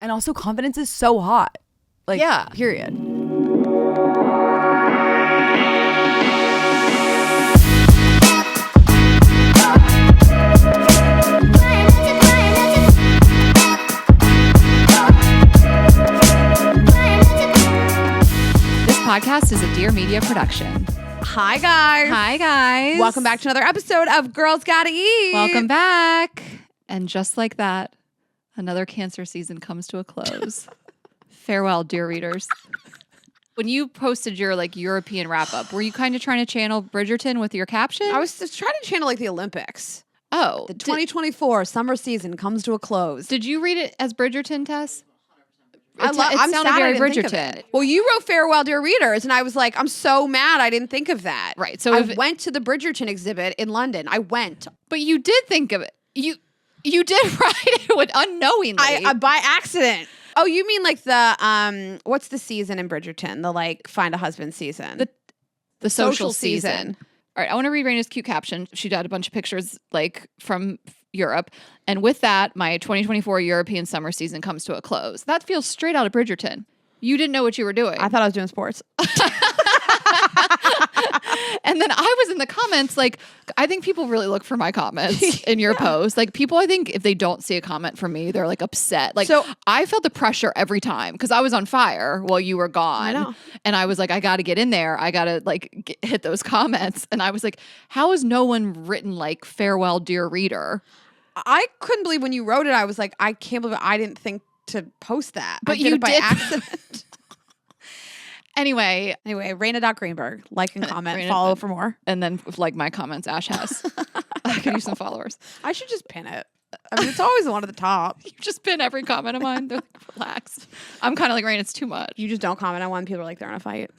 And also confidence is so hot. Like, Yeah. Period. This podcast is a Dear Media production. Hi, guys. Hi, guys. Welcome back to another episode of Girls Gotta Eat. Welcome back. And just like that, another cancer season comes to a close. Farewell, dear readers. When you posted your European wrap up, were you kind of trying to channel Bridgerton with your caption? I was just trying to channel the Olympics. Oh. The 2024 summer season comes to a close. Did you read it as Bridgerton, Tess? I'm sounded sad very I didn't think of Bridgerton. it. Well, you wrote farewell, dear readers, and I was like, I'm so mad I didn't think of that. Right. So I went to the Bridgerton exhibit in London. I went. But you did think of it. You did write it with unknowingly. I by accident. Oh, you mean like the what's the season in Bridgerton? The find a husband season. The social season. All right, I want to read Raina's cute caption. She got a bunch of pictures from Europe. And with that, my 2024 European summer season comes to a close. That feels straight out of Bridgerton. You didn't know what you were doing. I thought I was doing sports. And then I was in the comments, I think people really look for my comments in your post. People, I think if they don't see a comment from me, they're upset. So I felt the pressure every time because I was on fire while you were gone. I know. And I was like, I got to get in there. I got to hit those comments. And I was like, how has no one written farewell, dear reader? I couldn't believe when you wrote it. I was like, I can't believe I didn't think to post that. But I did you it by did. accident. Anyway, Raina.Greenberg. Like and comment. Follow for more. and then my comments, Ash has. I could use some followers. I should just pin it. I mean, it's always the one at the top. You just pin every comment of mine. They're relax. I'm kind of Raina, it's too much. You just don't comment on one. People are like, they're in a fight.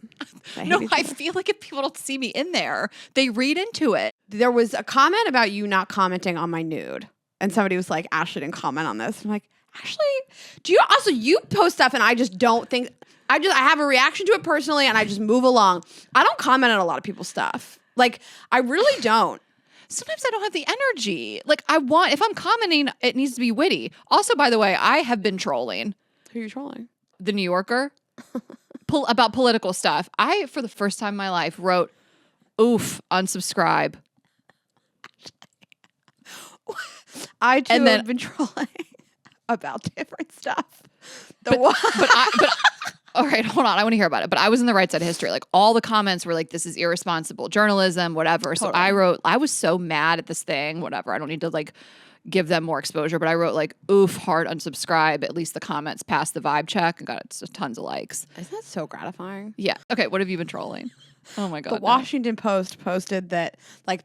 I feel like if people don't see me in there, they read into it. There was a comment about you not commenting on my nude. And somebody was like, Ashley didn't comment on this. I'm like, Ashley, you post stuff and I just don't think, I have a reaction to it personally and I just move along. I don't comment on a lot of people's stuff. I really don't. Sometimes I don't have the energy. If I'm commenting, it needs to be witty. Also, by the way, I have been trolling. Who are you trolling? The New Yorker. About political stuff. I, for the first time in my life, wrote, oof, unsubscribe. I too have been trolling about different stuff. But all right, hold on. I want to hear about it. But I was in the right side of history. All the comments were this is irresponsible journalism, whatever. Totally. So I wrote, I was so mad at this thing, whatever. I don't need to give them more exposure. But I wrote oof, hard unsubscribe. At least the comments passed the vibe check and got tons of likes. Isn't that so gratifying? Yeah. Okay, what have you been trolling? Oh my God. The Washington Post posted that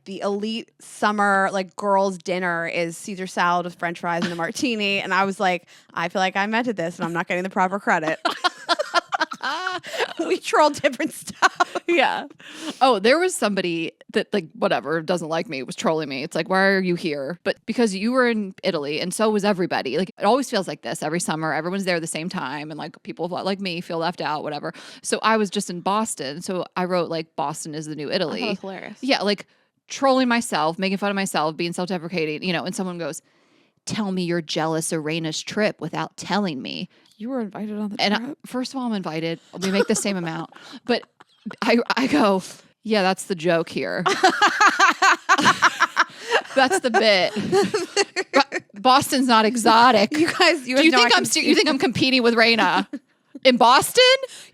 the elite summer girls dinner is Caesar salad with French fries and a martini. And I was like, I feel like I invented this and I'm not getting the proper credit. We troll different stuff. Yeah. Oh, there was somebody that whatever doesn't like me was trolling me. It's why are you here? But because you were in Italy and so was everybody. It always feels like this every summer. Everyone's there at the same time and people like me feel left out, whatever. So I was just in Boston. So I wrote Boston is the new Italy. I thought it was hilarious. Yeah, trolling myself, making fun of myself, being self-deprecating, and someone goes, tell me you're jealous of Raina's trip without telling me. You were invited on the trip? First of all, I'm invited. We make the same amount. But I go, yeah, that's the joke here. That's the bit. Boston's not exotic. You guys, you think I'm competing with Raina? In Boston?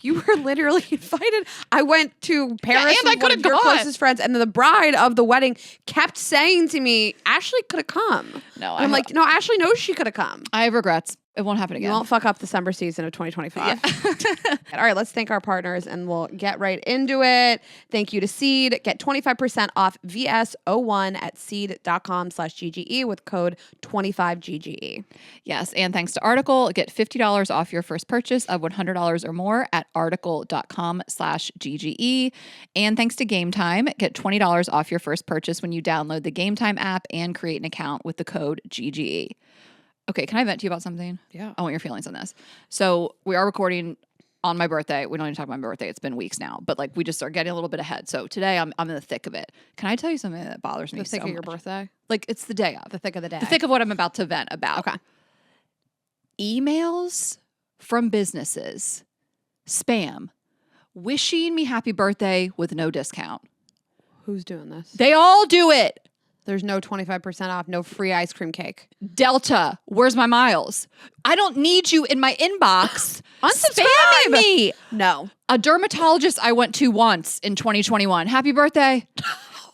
You were literally invited. I went to Paris and with one of your closest friends, and the bride of the wedding kept saying to me, Ashley could have come. No, I'm like, no, Ashley knows she could have come. I have regrets. It won't happen again. You won't fuck up the summer season of 2025. Yeah. All right, let's thank our partners and we'll get right into it. Thank you to Seed. Get 25% off VS01 at seed.com/GGE with code 25GGE. Yes, and thanks to Article, get $50 off your first purchase of $100 or more at article.com/GGE. And thanks to Game Time, get $20 off your first purchase when you download the Game Time app and create an account with the code GGE. Okay, can I vent to you about something? Yeah. I want your feelings on this. So we are recording on my birthday. We don't even talk about my birthday. It's been weeks now. But we just are getting a little bit ahead. So today I'm in the thick of it. Can I tell you something that bothers me so much? The thick of your birthday? It's the day of. The thick of the day. The thick of what I'm about to vent about. Okay. emails from businesses, spam, wishing me happy birthday with no discount. Who's doing this? They all do it. There's no 25% off, no free ice cream cake. Delta, where's my miles? I don't need you in my inbox. Unsubscribe Spamming me. No. A dermatologist I went to once in 2021. Happy birthday.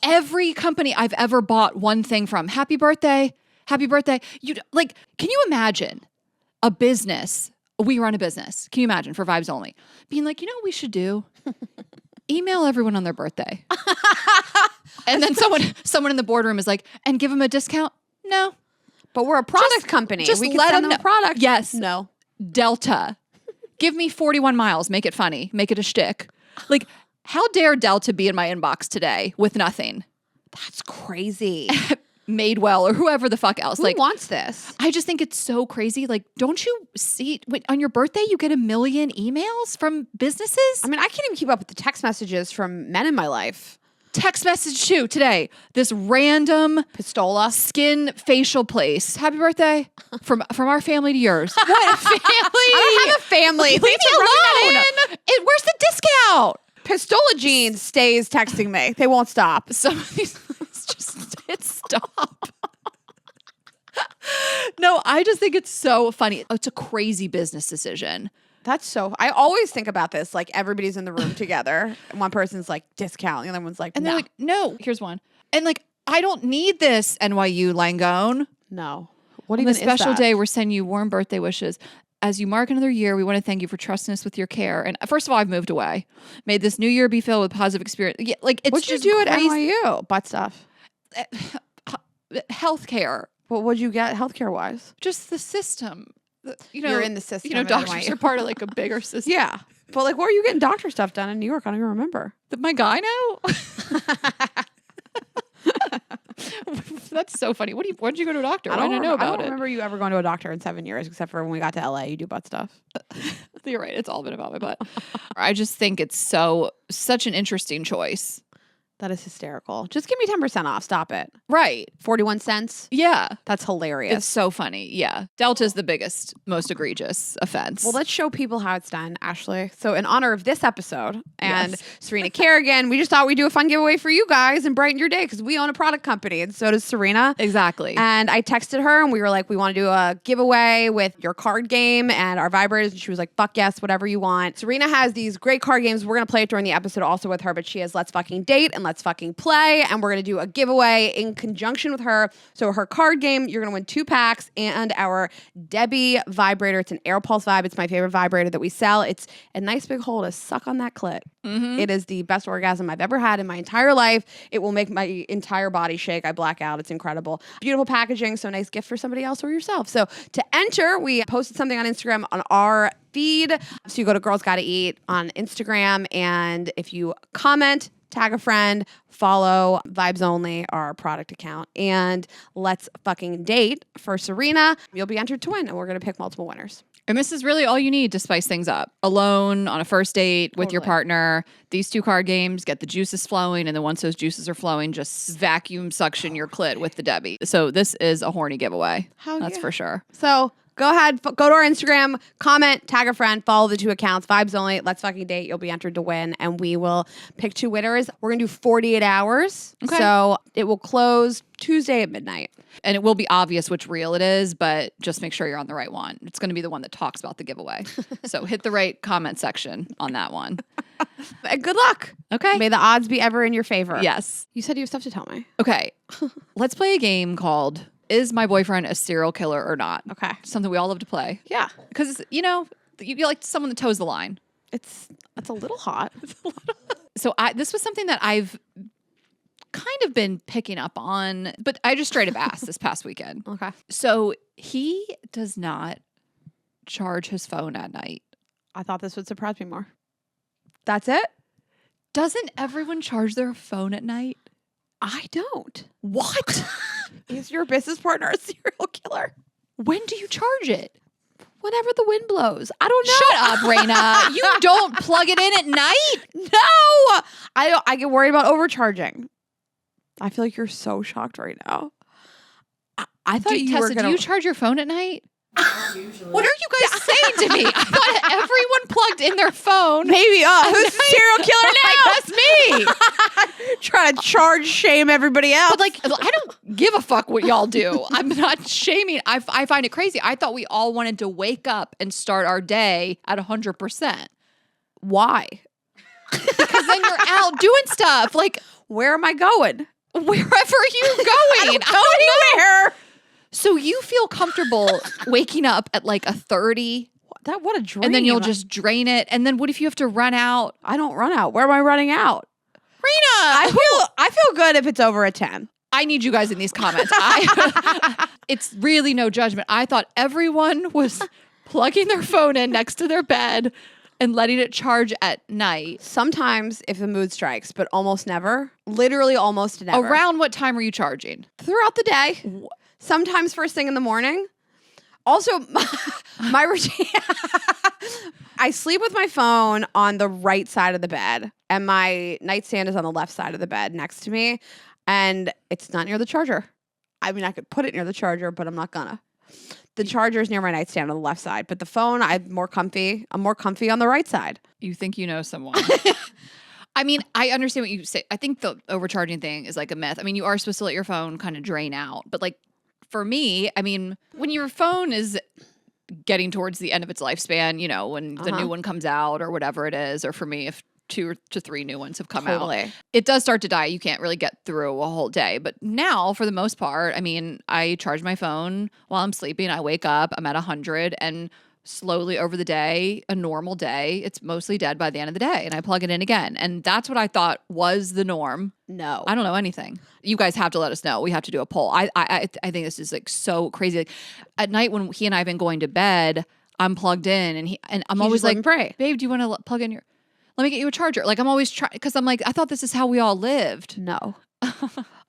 Every company I've ever bought one thing from. Happy birthday. Happy birthday. You like, can you imagine a business? We run a business. Can you imagine for Vibes Only? Being like, you know what we should do? Email everyone on their birthday. And then someone in the boardroom is like, and give them a discount? No. But we're a product company. Just we can let send them them a product. Yes. No. Delta. Give me 41 miles. Make it funny. Make it a shtick. Like, how dare Delta be in my inbox today with nothing? That's crazy. Madewell or whoever the fuck else. Who Like, wants this? I just think it's so crazy. Like, don't you see on your birthday, you get 1 million emails from businesses? I mean, I can't even keep up with the text messages from men in my life. Text message too today. This random Pistola. skin facial place. Happy birthday from our family to yours. What family? I don't have a family. Leave Thanks for rubbing me that alone. Where's the discount? Pistola Jeans stays texting me. They won't stop. Some of these just hit stop. No, I just think it's so funny. It's a crazy business decision. That's so. I always think about this. Like everybody's in the room together. And one person's like discount. The other one's like, And no. they're like, no, here's one. And like, I don't need this, NYU Langone. No. What On even the special is that? day, we're sending you warm birthday wishes. As you mark another year, we want to thank you for trusting us with your care. And first of all, I've moved away. May this new year be filled with positive experience. Yeah, like it's What'd you just do at crazy. NYU? Butt stuff. Healthcare, Well, what'd you get healthcare wise? just the system. You know, You're in the system. You know, at doctors NYU. are part of like a bigger system. Yeah. But like, where are you getting doctor stuff done in New York? I don't even remember. My gyno. That's so funny. When did you go to a doctor? Why didn't I know I about don't it? remember you ever going to a doctor in 7 years, except for when we got to LA, you do butt stuff. You're right. It's all been about my butt. I just think it's such an interesting choice. That is hysterical. Just give me 10% off. Stop it. Right. 41 cents. Yeah. That's hilarious. It's so funny. Yeah. Delta's the biggest, most egregious offense. Well, let's show people how it's done, Ashley. So in honor of this episode and Yes. Serena Kerrigan, we just thought we'd do a fun giveaway for you guys and brighten your day because we own a product company and so does Serena. Exactly. And I texted her and we were like, we want to do a giveaway with your card game and our vibrators. And she was like, fuck yes, whatever you want. Serena has these great card games. We're going to play it during the episode also with her, but she has Let's Fucking Date and Let's Fucking Play. And we're going to do a giveaway in conjunction with her. So her card game, you're going to win 2 packs and our Debbie vibrator. It's an Air Pulse Vibe. It's my favorite vibrator that we sell. It's a nice big hole to suck on that clit. Mm-hmm. It is the best orgasm I've ever had in my entire life. It will make my entire body shake. I black out. It's incredible. Beautiful packaging. So nice gift for somebody else or yourself. So to enter, we posted something on Instagram on our feed. So you go to Girls Gotta Eat on Instagram. And if you comment, tag a friend, follow Vibes Only, our product account, and Let's Fucking Date for Serena, you'll be entered to win. And we're going to pick multiple winners. And this is really all you need to spice things up. Alone, on a first date, with your Totally. partner. These 2 card games, get the juices flowing. And then once those juices are flowing, just vacuum suction your clit with the Debbie. So this is a horny giveaway. That's for sure. So go ahead, go to our Instagram, comment, tag a friend, follow the 2 accounts, Vibes Only, Let's Fucking Date. You'll be entered to win, and we will pick 2 winners. We're going to do 48 hours. Okay. So it will close Tuesday at midnight. And it will be obvious which reel it is, but just make sure you're on the right one. It's going to be the one that talks about the giveaway. So hit the right comment section on that one. And good luck. Okay. May the odds be ever in your favor. Yes. You said you have stuff to tell me. Okay. Let's play a game called Is My Boyfriend a Serial Killer or Not? Okay. Something we all love to play. Yeah. Because, you know, you like someone that toes the line. It's a little hot. So this was something that I've kind of been picking up on, but I just straight up asked this past weekend. Okay. So he does not charge his phone at night. I thought this would surprise me more. That's it? Doesn't everyone charge their phone at night? I don't. What? Is your business partner a serial killer? When do you charge it? Whenever the wind blows. I don't know. Shut up, Raina. You don't plug it in at night? No. I get worried about overcharging. I feel like you're so shocked right now. I thought you were Tessa, gonna. do you charge your phone at night? What are you guys saying to me? I thought everyone plugged in their phone. Maybe. Who's the serial killer now? That's me. Trying to charge shame everybody else. But like, I don't give a fuck what y'all do. I'm not shaming. I find it crazy. I thought we all wanted to wake up and start our day at 100%. Why? Because then you're out doing stuff. Like, Where am I going? wherever you're going. Go anywhere. So you feel comfortable waking up at like a 30 What a dream. and then you'll just drain it. And then what if you have to run out? I don't run out. Where am I running out? Rena, I feel good if it's over a 10. I need you guys in these comments. It's really no judgment. I thought everyone was plugging their phone in next to their bed and letting it charge at night. Sometimes if the mood strikes, but almost never. Literally almost never. Around what time are you charging? Throughout the day. Sometimes first thing in the morning. Also, my routine. I sleep with my phone on the right side of the bed, and my nightstand is on the left side of the bed next to me, and it's not near the charger. I mean, I could put it near the charger, but I'm not gonna. The charger is near my nightstand on the left side, but the phone, I'm more comfy on the right side. You think you know someone. I mean, I understand what you say. I think the overcharging thing is like a myth. I mean, you are supposed to let your phone kind of drain out, but like, for me, I mean, when your phone is getting towards the end of its lifespan, you know, when the new one comes out or whatever it is, or for me, if 2 to 3 new ones have come out, it does start to die. You can't really get through a whole day. But now, for the most part, I mean, I charge my phone while I'm sleeping. I wake up, I'm at 100, and slowly over the day, a normal day, it's mostly dead by the end of the day, and I plug it in again. And that's what I thought was the norm. No. I don't know anything. You guys have to let us know. We have to do a poll. I think this is like so crazy. Like, at night when he and I have been going to bed, I'm plugged in, and I'm always like, pray. babe, do you want to plug in your? Let me get you a charger. Like, I'm always trying, because I'm like, I thought this is how we all lived. No.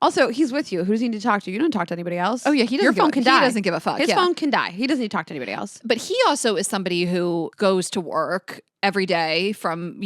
Also, he's with you. Who does he need to talk to? You don't talk to anybody else. Oh, yeah. Your phone can die. He doesn't give a fuck. His phone can die. He doesn't need to talk to anybody else. But he also is somebody who goes to work every day from,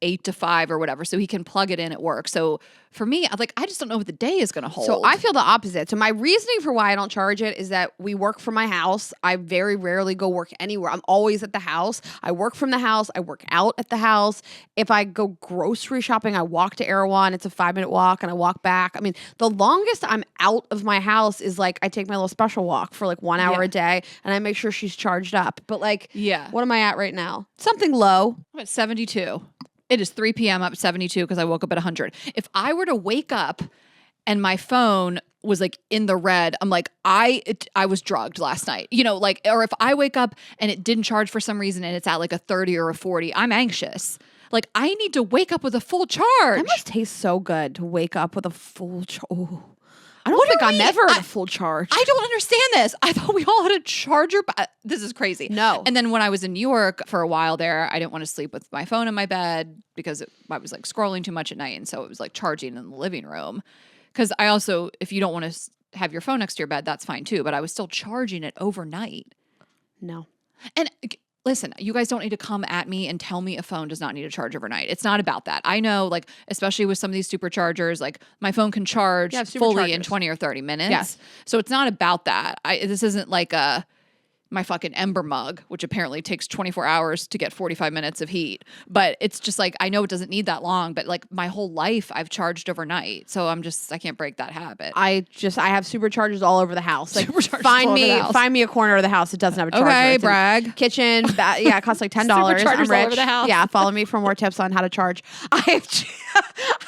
8 to 5 or whatever, so he can plug it in at work. So for me, I just don't know what the day is going to hold. So I feel the opposite. So my reasoning for why I don't charge it is that we work from my house. I very rarely go work anywhere. I'm always at the house. I work from the house. I work out at the house. If I go grocery shopping, I walk to Erewhon. It's a 5-minute walk, and I walk back. I mean, the longest I'm out of my house is like I take my little special walk for like 1 hour a day, and I make sure she's charged up. But like, what am I at right now? Something low. I'm at 72. It is 3 p.m. up 72 because I woke up at 100. If I were to wake up and my phone was like in the red, I'm like, I was drugged last night. Or if I wake up and it didn't charge for some reason and it's at like a 30 or a 40, I'm anxious. Like, I need to wake up with a full charge. It must taste so good to wake up with a full charge. I don't think I'm ever at a full charge. I don't understand this. I thought we all had a charger. This is crazy. No. And then when I was in New York for a while there, I didn't want to sleep with my phone in my bed because I was like scrolling too much at night. And so it was like charging in the living room. Because I also, if you don't want to have your phone next to your bed, that's fine too. But I was still charging it overnight. No. And listen, you guys don't need to come at me and tell me a phone does not need a charge overnight. It's not about that. I know, like, especially with some of these superchargers, like my phone can charge fully in 20 or 30 minutes. Yes. So it's not about that. This isn't like my fucking Ember mug, which apparently takes 24 hours to get 45 minutes of heat. But it's just like, I know it doesn't need that long, but like my whole life I've charged overnight. So I can't break that habit. I have superchargers all over the house. Like, Superchargers find all over the house. me a corner of the house that doesn't have a charger. Okay, It's in brag. Kitchen, it costs like $10. Superchargers I'm rich. all over the house. Yeah, follow me for more tips on how to charge. I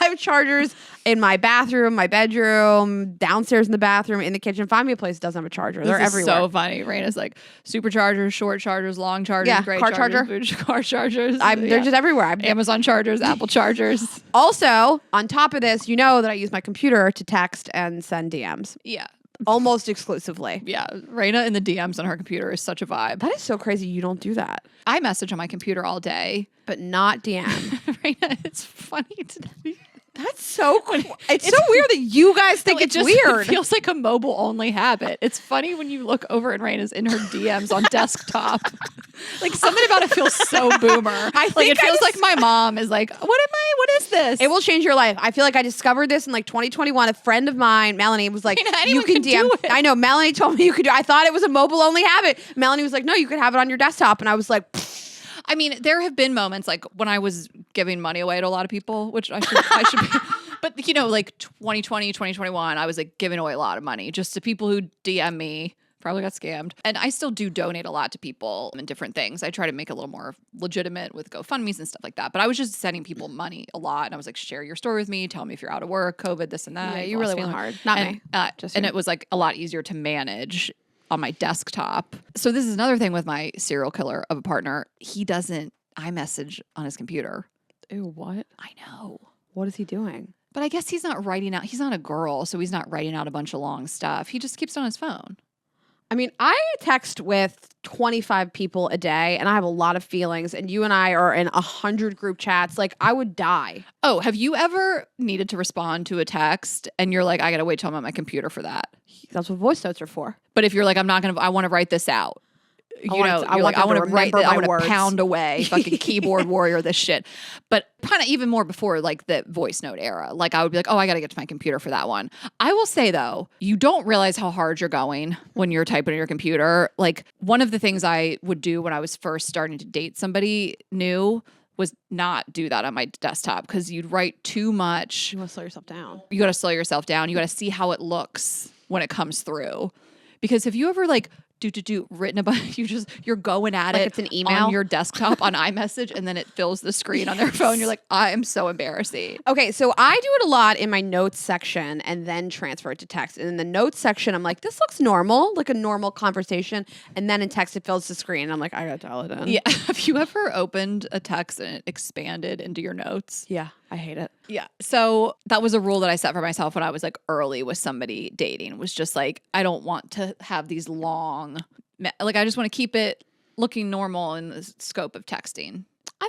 have chargers in my bathroom, my bedroom, downstairs in the bathroom, in the kitchen. Find me a place that doesn't have a charger. They're everywhere. So funny. Raina's like superchargers, short chargers, long chargers, great car chargers, car chargers. They're just everywhere. Amazon chargers, Apple chargers. Also, on top of this, you know that I use my computer to text and send DMs. Yeah. Almost exclusively. Yeah. Raina in the DMs on her computer is such a vibe. That is so crazy you don't do that. I message on my computer all day. But not DM. Raina, it's funny to me. That's so cool. It's so weird that you guys think it's weird. It feels like a mobile only habit. It's funny when you look over and Raina's in her DMs on desktop. Like something about it feels so boomer. I think it feels like my mom is like, what is this? It will change your life. I feel like I discovered this in like 2021. A friend of mine, Melanie, was like, you can DM. I know. Melanie told me you could do it. I thought it was a mobile only habit. Melanie was like, no, you could have it on your desktop. And I was like, I mean, there have been moments like when I was giving money away to a lot of people, which I should be. But, you know, like 2020, 2021, I was like giving away a lot of money just to people who DM me, probably got scammed. And I still do donate a lot to people and different things. I try to make it a little more legitimate with GoFundMes and stuff like that. But I was just sending people money a lot. And I was like, share your story with me. Tell me if you're out of work, COVID, this and that. yeah, you really went hard. Not me. And it was like a lot easier to manage on my desktop. So this is another thing with my serial killer of a partner. He doesn't iMessage on his computer. Ew, what? I know. What is he doing? But I guess he's not writing out. He's not a girl, so he's not writing out a bunch of long stuff. He just keeps it on his phone. I mean, I text with 25 people a day and I have a lot of feelings, and you and I are in 100 group chats. Like, I would die. Oh, have you ever needed to respond to a text and you're like, I got to wait till I'm at my computer for that? That's what voice notes are for. But if you're like, I want to write this out. I want to pound away, fucking keyboard warrior, this shit. But kind of even more before like the voice note era, like I would be like, oh, I got to get to my computer for that one. I will say though, you don't realize how hard you're going when you're typing on your computer. Like one of the things I would do when I was first starting to date somebody new was not do that on my desktop because you'd write too much. You want to slow yourself down. You got to slow yourself down. You got to see how it looks when it comes through. Because if you ever like written about you're going at like it it's an email on your desktop on iMessage and then it fills the screen on their phone. You're like, I am so embarrassing. Okay, so I do it a lot in my notes section and then transfer it to text. And in the notes section, I'm like, this looks normal, like a normal conversation. And then in text, it fills the screen. I'm like, I gotta dial it in. Yeah. Have you ever opened a text and it expanded into your notes? Yeah, I hate it. Yeah. So that was a rule that I set for myself when I was like early with somebody dating, was just like, I don't want to have these long, like I just want to keep it looking normal in the scope of texting. I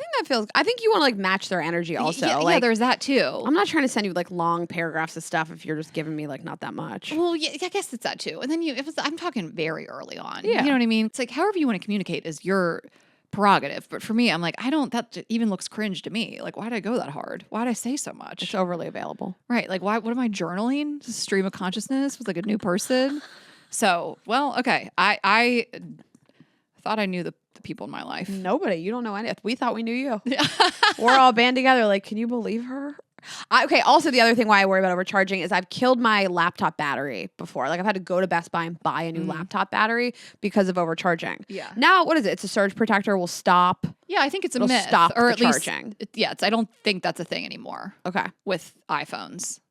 think you want to like match their energy also. Yeah, there's that too. I'm not trying to send you like long paragraphs of stuff if you're just giving me like not that much. Well, yeah, I guess it's that too. And then I'm talking very early on. Yeah. You know what I mean? It's like however you want to communicate is your prerogative. But for me, I'm like, that even looks cringe to me. Like, why'd I go that hard? Why'd I say so much? It's overly available. Right. Like, what am I journaling? Just a stream of consciousness with like a new person? So, well, okay. I thought I knew the people in my life. Nobody. You don't know anything. We thought we knew you. We're all band together. Like, can you believe her? Okay, also the other thing why I worry about overcharging is I've killed my laptop battery before. Like I've had to go to Best Buy and buy a new laptop battery because of overcharging. Yeah. Now, what is it? It's a surge protector will stop. Yeah, I think it's a It'll myth. stop or the at least, charging. I don't think that's a thing anymore. Okay. With iPhones.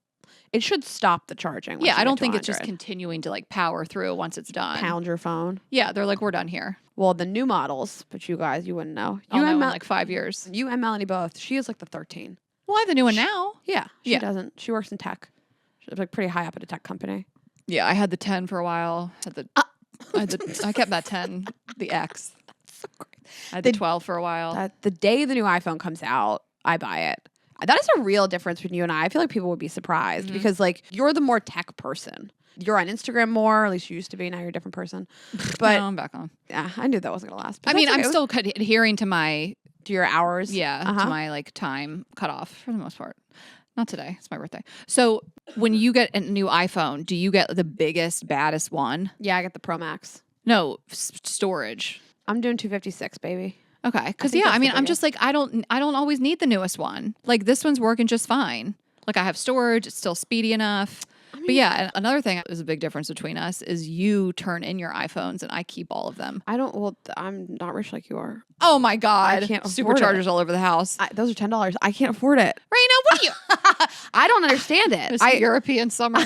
It should stop the charging. Yeah, I don't think it's just continuing to like power through once it's done. Pound your phone. Yeah, they're like, we're done here. Well, the new models, but you guys, you wouldn't know. I'll know in like 5 years. You and Melanie both. She is like the 13. Well, I have the new one now. Yeah, she doesn't. She works in tech. She's like pretty high up at a tech company. Yeah, I had the 10 for a while. I kept that 10, the X. So great. I had the 12 for a while. The day the new iPhone comes out, I buy it. That is a real difference between you and I. I feel like people would be surprised because like you're the more tech person. You're on Instagram more, or at least you used to be. Now you're a different person. But no, I'm back on. Yeah, I knew that wasn't gonna last. I mean, I'm still adhering to my your hours. To my like time cutoff for the most part. Not today. It's my birthday. So when you get a new iPhone, do you get the biggest, baddest one? Yeah, I get the Pro Max. No, storage. I'm doing 256, baby. Okay, because I mean, I'm just like I don't always need the newest one. Like this one's working just fine. Like I have storage; it's still speedy enough. But yeah, another thing that was a big difference between us is you turn in your iPhones and I keep all of them. I'm not rich like you are. Oh my God. I can't afford Superchargers all over the house. Those are $10. I can't afford it. Raina, what are you? I don't understand it. It's European summer.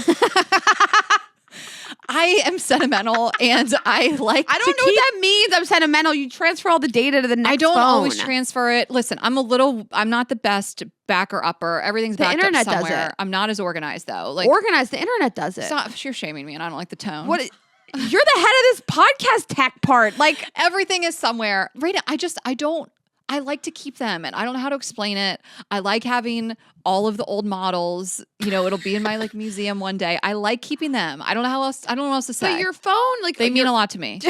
I am sentimental and I don't know what that means. I'm sentimental. You transfer all the data to the next phone. Always transfer it. Listen, I'm not the best backer upper. Everything's backed up somewhere. The internet does it. I'm not as organized though. Like organized, the internet does it. Stop, you're shaming me and I don't like the tone. What? You're the head of this podcast tech part. Like everything is somewhere. Raina, I like to keep them, and I don't know how to explain it. I like having all of the old models. You know, it'll be in my like museum one day. I like keeping them. I don't know how else. I don't know what else to say. But your phone, like they mean a lot to me.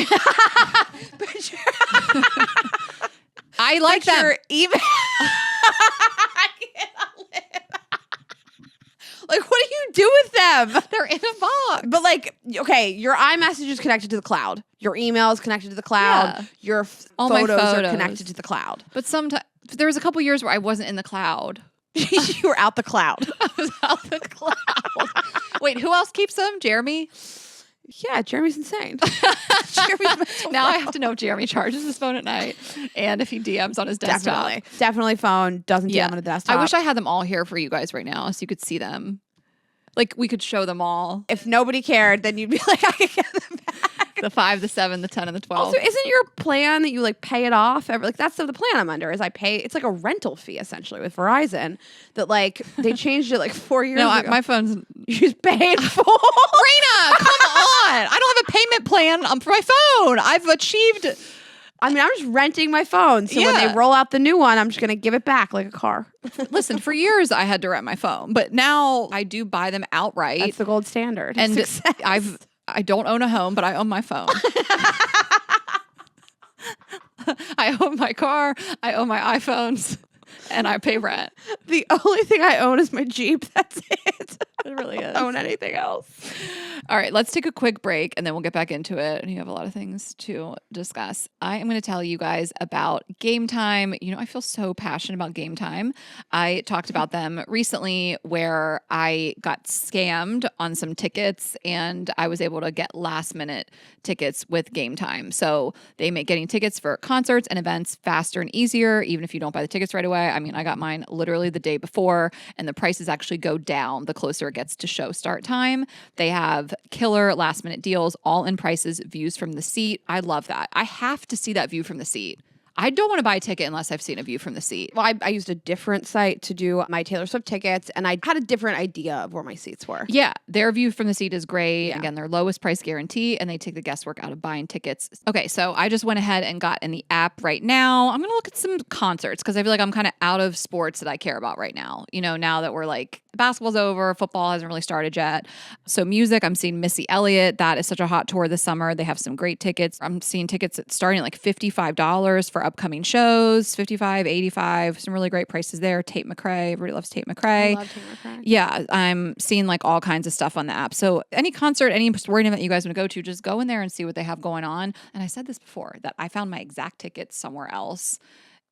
I like them. Even I cannot live. Like, what do you do with them? They're in a box. But like, okay, your iMessage is connected to the cloud. Your email is connected to the cloud. Yeah. Your All my photos are photos. connected to the cloud. But sometimes there was a couple years where I wasn't in the cloud. You were out the cloud. I was out the cloud. Wait, who else keeps them? Jeremy? Yeah, Jeremy's insane. Now I have to know if Jeremy charges his phone at night and if he DMs on his desktop. Definitely phone. Doesn't DM on a desktop. I wish I had them all here for you guys right now so you could see them. Like, we could show them all. If nobody cared, then you'd be like, I could get them back. The 5, the 7, the 10, and the 12. Also, isn't your plan that you like pay it off? Like that's the plan I'm under. Is I pay? It's like a rental fee essentially with Verizon. That like they changed it like 4 years ago. My phone's... You just paid for. Raina, come on! I don't have a payment plan for my phone. I've achieved... I mean, I'm just renting my phone. So when they roll out the new one, I'm just going to give it back like a car. Listen, for years I had to rent my phone, but now I do buy them outright. That's the gold standard. And Success. I don't own a home, but I own my phone. I own my car. I own my iPhones, and I pay rent. The only thing I own is my Jeep. That's it. It really is. I don't own anything else. All right, let's take a quick break and then we'll get back into it. And you have a lot of things to discuss. I am going to tell you guys about Game Time. You know, I feel so passionate about Game Time. I talked about them recently where I got scammed on some tickets and I was able to get last minute tickets with Game Time. So they make getting tickets for concerts and events faster and easier, even if you don't buy the tickets right away. I mean, I got mine literally the day before and the prices actually go down the closer it gets to show start time. They have killer last minute deals, all in prices, views from the seat. I love that. I have to see that view from the seat. I don't want to buy a ticket unless I've seen a view from the seat. Well, I used a different site to do my Taylor Swift tickets, and I had a different idea of where my seats were. Yeah, their view from the seat is great. Yeah. Again, their lowest price guarantee, and they take the guesswork out of buying tickets. Okay, so I just went ahead and got in the app right now. I'm going to look at some concerts because I feel like I'm kind of out of sports that I care about right now. You know, now that we're like, basketball's over, football hasn't really started yet. So music, I'm seeing Missy Elliott. That is such a hot tour this summer. They have some great tickets. I'm seeing tickets starting at like $55 for upcoming shows. 55, 85, some really great prices there. Tate McRae, everybody loves Tate McRae. I love Tate McRae. Yeah, I'm seeing like all kinds of stuff on the app. So any concert, any sporting event you guys want to go to, just go in there and see what they have going on. And I said this before, that I found my exact tickets somewhere else.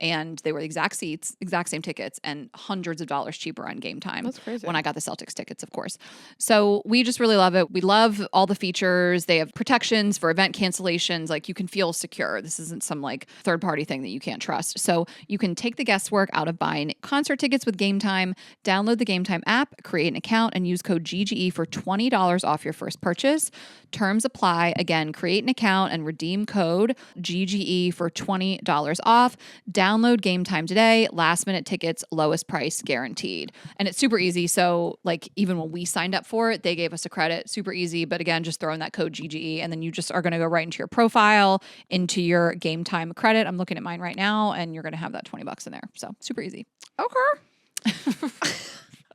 And they were the exact seats, exact same tickets, and hundreds of dollars cheaper on Game Time. That's crazy. When I got the Celtics tickets, of course. So we just really love it. We love all the features. They have protections for event cancellations. Like you can feel secure. This isn't some like third party thing that you can't trust. So you can take the guesswork out of buying concert tickets with Game Time. Download the Game Time app, create an account, and use code GGE for $20 off your first purchase. Terms apply. Again, create an account and redeem code GGE for $20 off. Download Game Time today. Last minute tickets, lowest price guaranteed. And it's super easy. So like even when we signed up for it, they gave us a credit. Super easy. But again, just throw in that code GGE and then you just are going to go right into your profile, into your Game Time credit. I'm looking at mine right now and you're going to have that $20 in there. So super easy. Okay.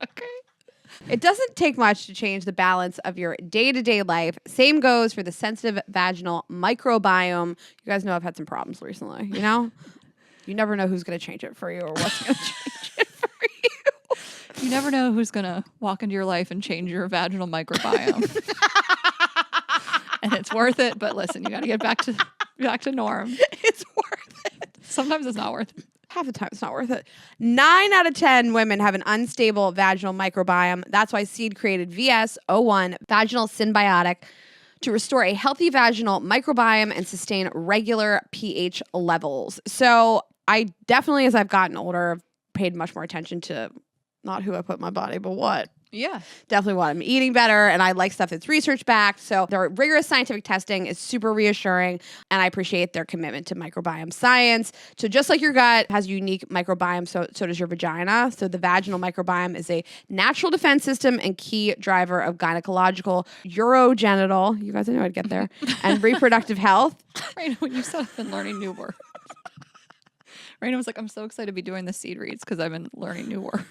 Okay. It doesn't take much to change the balance of your day-to-day life. Same goes for the sensitive vaginal microbiome. You guys know I've had some problems recently, you know? You never know who's going to change it for you or what's going to change it for you. You never know who's going to walk into your life and change your vaginal microbiome. And it's worth it, but listen, you got to get back to norm. It's worth it. Sometimes it's not worth it. Half the time, it's not worth it. 9 out of 10 women have an unstable vaginal microbiome. That's why Seed created VS01, Vaginal Symbiotic, to restore a healthy vaginal microbiome and sustain regular pH levels. So I definitely, as I've gotten older, have paid much more attention to not who I put in my body, but what. Yeah. Definitely what I'm eating better, and I like stuff that's research-backed. So their rigorous scientific testing is super reassuring, and I appreciate their commitment to microbiome science. So just like your gut has a unique microbiome, so does your vagina. So the vaginal microbiome is a natural defense system and key driver of gynecological, urogenital, you guys, I knew I'd get there, and reproductive health. Right when you said I've been learning new words. Raina was like, I'm so excited to be doing the seed reads because I've been learning new words.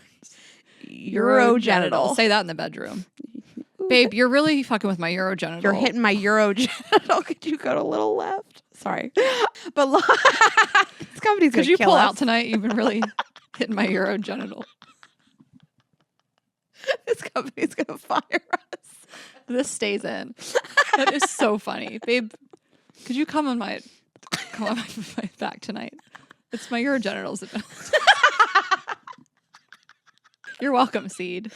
Urogenital. Say that in the bedroom. Babe, you're really fucking with my urogenital. You're hitting my urogenital. Could you go to a little left? Sorry. But this company's going Could to you kill pull us. out tonight? You've been really hitting my urogenital. This company's going to fire us. This stays in. That is so funny. Babe, could you come on my back tonight? It's my urogenitals. You're welcome, Seed.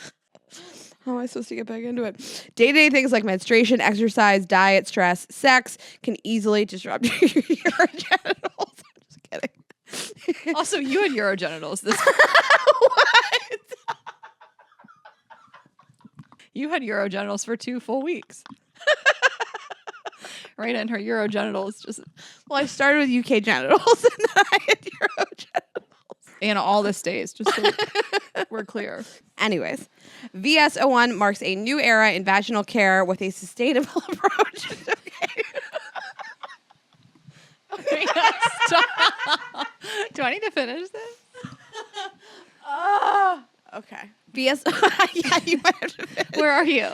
How am I supposed to get back into it? Day-to-day things like menstruation, exercise, diet, stress, sex can easily disrupt your urogenitals. I'm just kidding. Also, you had urogenitals. What? You had urogenitals for 2 full weeks. Right in her urogenitals. Just Well, I started with UK genitals and then I had urogenitals. Anna, all this stays. Just so we're clear. Anyways, VS01 marks a new era in vaginal care with a sustainable approach. Okay, stop. Do I need to finish this? Okay. VS, yeah, you might have to finish. Where are you?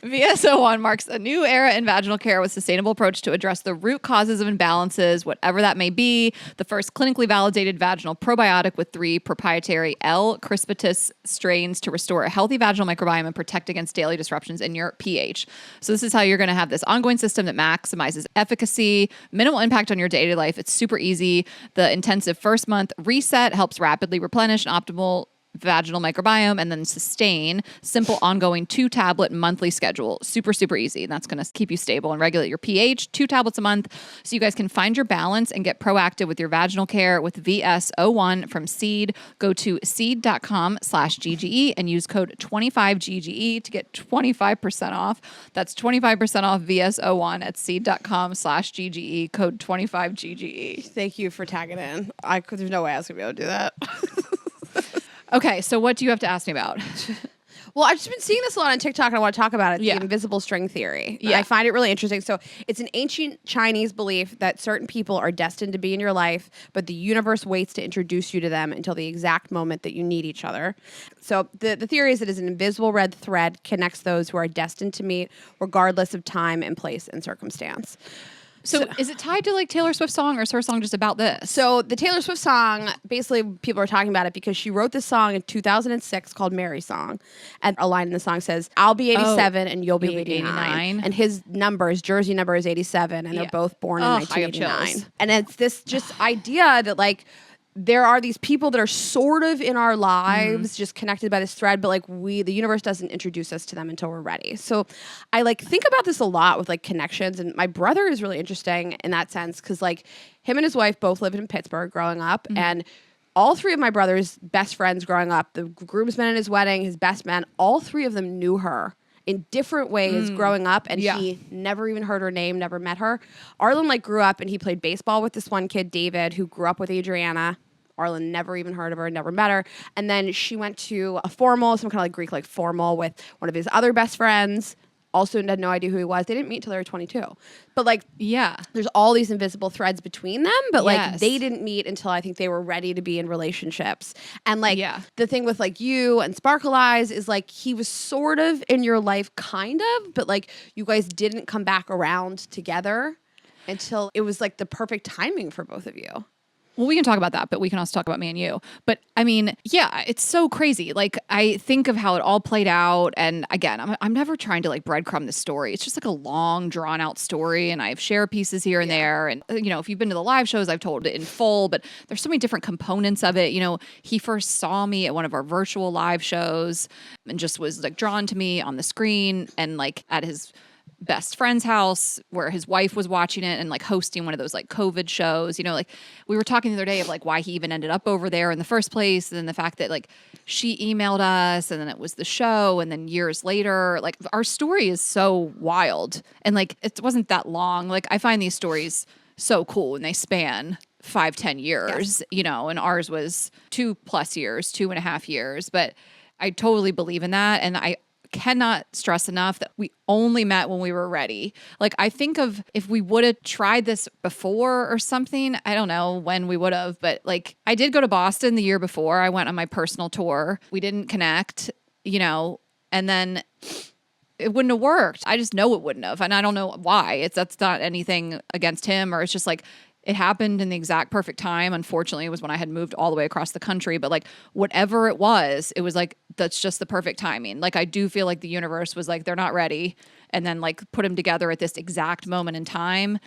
VS01 marks a new era in vaginal care with sustainable approach to address the root causes of imbalances, whatever that may be. The first clinically validated vaginal probiotic with 3 proprietary L. crispatus strains to restore a healthy vaginal microbiome and protect against daily disruptions in your pH. So this is how you're going to have this ongoing system that maximizes efficacy, minimal impact on your day-to-day life. It's super easy. The intensive first month reset helps rapidly replenish an optimal vaginal microbiome, and then sustain simple ongoing 2-tablet monthly schedule. Super, super easy. And that's going to keep you stable and regulate your pH, 2 tablets a month. So you guys can find your balance and get proactive with your vaginal care with VS01 from Seed. Go to seed.com/GGE and use code 25GGE to get 25% off. That's 25% off VS01 at seed.com/GGE, code 25GGE. Thank you for tagging in. There's no way I was going to be able to do that. Okay, so what do you have to ask me about? Well, I've just been seeing this a lot on TikTok and I want to talk about it. Yeah. The invisible string theory. Yeah. I find it really interesting. So it's an ancient Chinese belief that certain people are destined to be in your life, but the universe waits to introduce you to them until the exact moment that you need each other. So the theory is that an invisible red thread connects those who are destined to meet regardless of time and place and circumstance. So is it tied to like Taylor Swift's song, or is her song just about this? So the Taylor Swift song, basically people are talking about it because she wrote this song in 2006 called Mary Song. And a line in the song says, I'll be 87 and you'll be 89. And his jersey number is 87 and they're both born in 1989. And it's this just idea that like, there are these people that are sort of in our lives, just connected by this thread, but like the universe doesn't introduce us to them until we're ready. So I like think about this a lot with like connections, and my brother is really interesting in that sense because like him and his wife both lived in Pittsburgh growing up, and all 3 of my brother's best friends growing up, the groomsmen at his wedding, his best man, all 3 of them knew her in different ways growing up, and he never even heard her name, never met her. Arlen like grew up and he played baseball with this one kid, David, who grew up with Adriana. Arlen never even heard of her, never met her. And then she went to a formal, some kind of like Greek like formal with one of his other best friends. Also had no idea who he was. They didn't meet until they were 22. But like, there's all these invisible threads between them, but like they didn't meet until I think they were ready to be in relationships. And like the thing with like you and Sparkle Eyes is like he was sort of in your life kind of, but like you guys didn't come back around together until it was like the perfect timing for both of you. Well, we can talk about that, but we can also talk about me and you. But I mean, yeah, it's so crazy. Like I think of how it all played out. And again, I'm never trying to like breadcrumb the story. It's just like a long drawn out story. And I have share pieces here and there. And, you know, if you've been to the live shows, I've told it in full, but there's so many different components of it. You know, he first saw me at one of our virtual live shows and just was like drawn to me on the screen and like at his best friend's house where his wife was watching it and like hosting one of those like COVID shows. You know, like we were talking the other day of like why he even ended up over there in the first place, and then the fact that like she emailed us and then it was the show, and then years later, like our story is so wild, and like it wasn't that long. Like I find these stories so cool and they span 5-10 years, you know, and ours was 2+ years, 2.5 years, but I totally believe in that. And I cannot stress enough that we only met when we were ready. Like, I think of if we would have tried this before or something, I don't know when we would have, but like I did go to Boston the year before. I went on my personal tour. We didn't connect, and then it wouldn't have worked. I just know it wouldn't have. And I don't know why. That's not anything against him, or it's just like, it happened in the exact perfect time. Unfortunately, it was when I had moved all the way across the country. But like whatever it was like, that's just the perfect timing. Like I do feel like the universe was like, they're not ready. And then like put them together at this exact moment in time.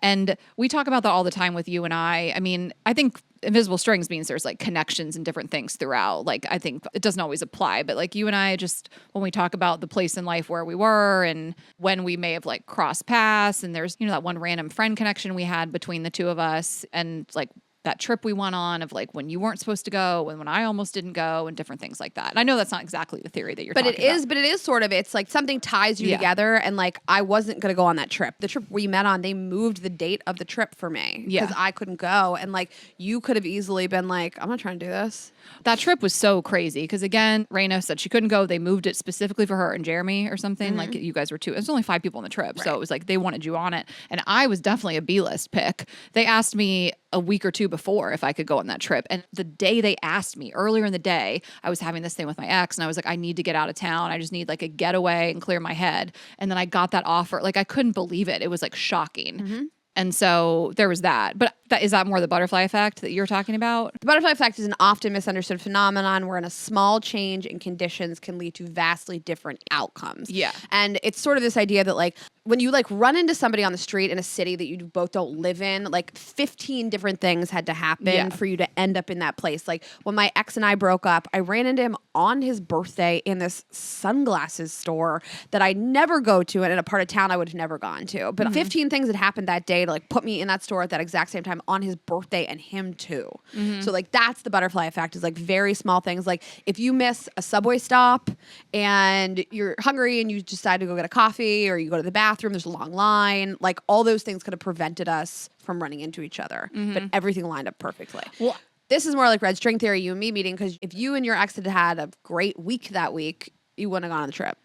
And we talk about that all the time with you and I. I mean, I think invisible strings means there's like connections and different things throughout. Like I think it doesn't always apply, but like you and I just, when we talk about the place in life where we were and when we may have like crossed paths, and there's, that one random friend connection we had between the two of us, and like that trip we went on of like when you weren't supposed to go and when I almost didn't go and different things like that. And I know that's not exactly the theory that you're talking about. But it is sort of, it's like something ties you together. And like, I wasn't going to go on that trip. The trip we met on, they moved the date of the trip for me because I couldn't go. And like, you could have easily been like, I'm not trying to do this. That trip was so crazy because again, Raina said she couldn't go. They moved it specifically for her and Jeremy or something. Like you guys were two. There's only 5 people on the trip. Right. So it was like they wanted you on it. And I was definitely a B-list pick. They asked me a week or two before if I could go on that trip. And the day they asked me, earlier in the day, I was having this thing with my ex and I was like, I need to get out of town. I just need like a getaway and clear my head. And then I got that offer. Like I couldn't believe it. It was like shocking. Mm-hmm. And so there was that. But is that more the butterfly effect that you're talking about? The butterfly effect is an often misunderstood phenomenon wherein a small change in conditions can lead to vastly different outcomes. Yeah. And it's sort of this idea that like when you like run into somebody on the street in a city that you both don't live in, like 15 different things had to happen for you to end up in that place. Like when my ex and I broke up, I ran into him on his birthday in this sunglasses store that I never go to and in a part of town I would have never gone to. But 15 things had happened that day to like put me in that store at that exact same time on his birthday and him too. So like that's the butterfly effect, is like very small things. Like if you miss a subway stop and you're hungry and you decide to go get a coffee, or you go to the bathroom, there's a long line, like all those things could have prevented us from running into each other. But everything lined up perfectly. Well, this is more like red string theory, you and me meeting, because if you and your ex had had a great week that week, you wouldn't have gone on the trip.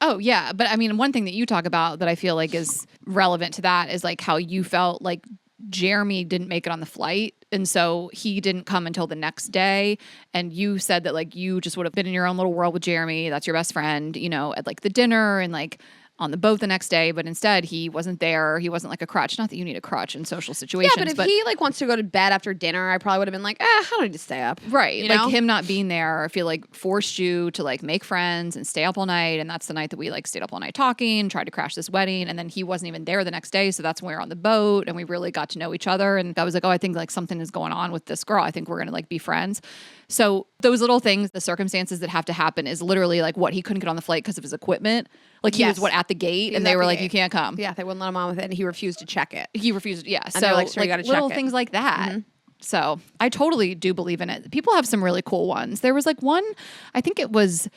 Oh, yeah. But I mean, one thing that you talk about that I feel like is relevant to that is like how you felt like Jeremy didn't make it on the flight. And so he didn't come until the next day. And you said that like you just would have been in your own little world with Jeremy. That's your best friend, at like the dinner and like on the boat the next day, but instead he wasn't there. He wasn't like a crutch. Not that you need a crutch in social situations. Yeah, but if he like wants to go to bed after dinner, I probably would have been like, I don't need to stay up. Right. Like him not being there, I feel like forced you to like make friends and stay up all night. And that's the night that we like stayed up all night talking, tried to crash this wedding. And then he wasn't even there the next day. So that's when we were on the boat and we really got to know each other. And I was like, I think like something is going on with this girl. I think we're going to like be friends. So those little things, the circumstances that have to happen is literally like what he couldn't get on the flight because of his equipment. Like he was at the gate and they were like, you can't come. Yeah, they wouldn't let him on with it and he refused to check it. He refused. Yeah. And so they're like, sir, you gotta little check it. things like that. So I totally do believe in it. People have some really cool ones. There was like one, I think it was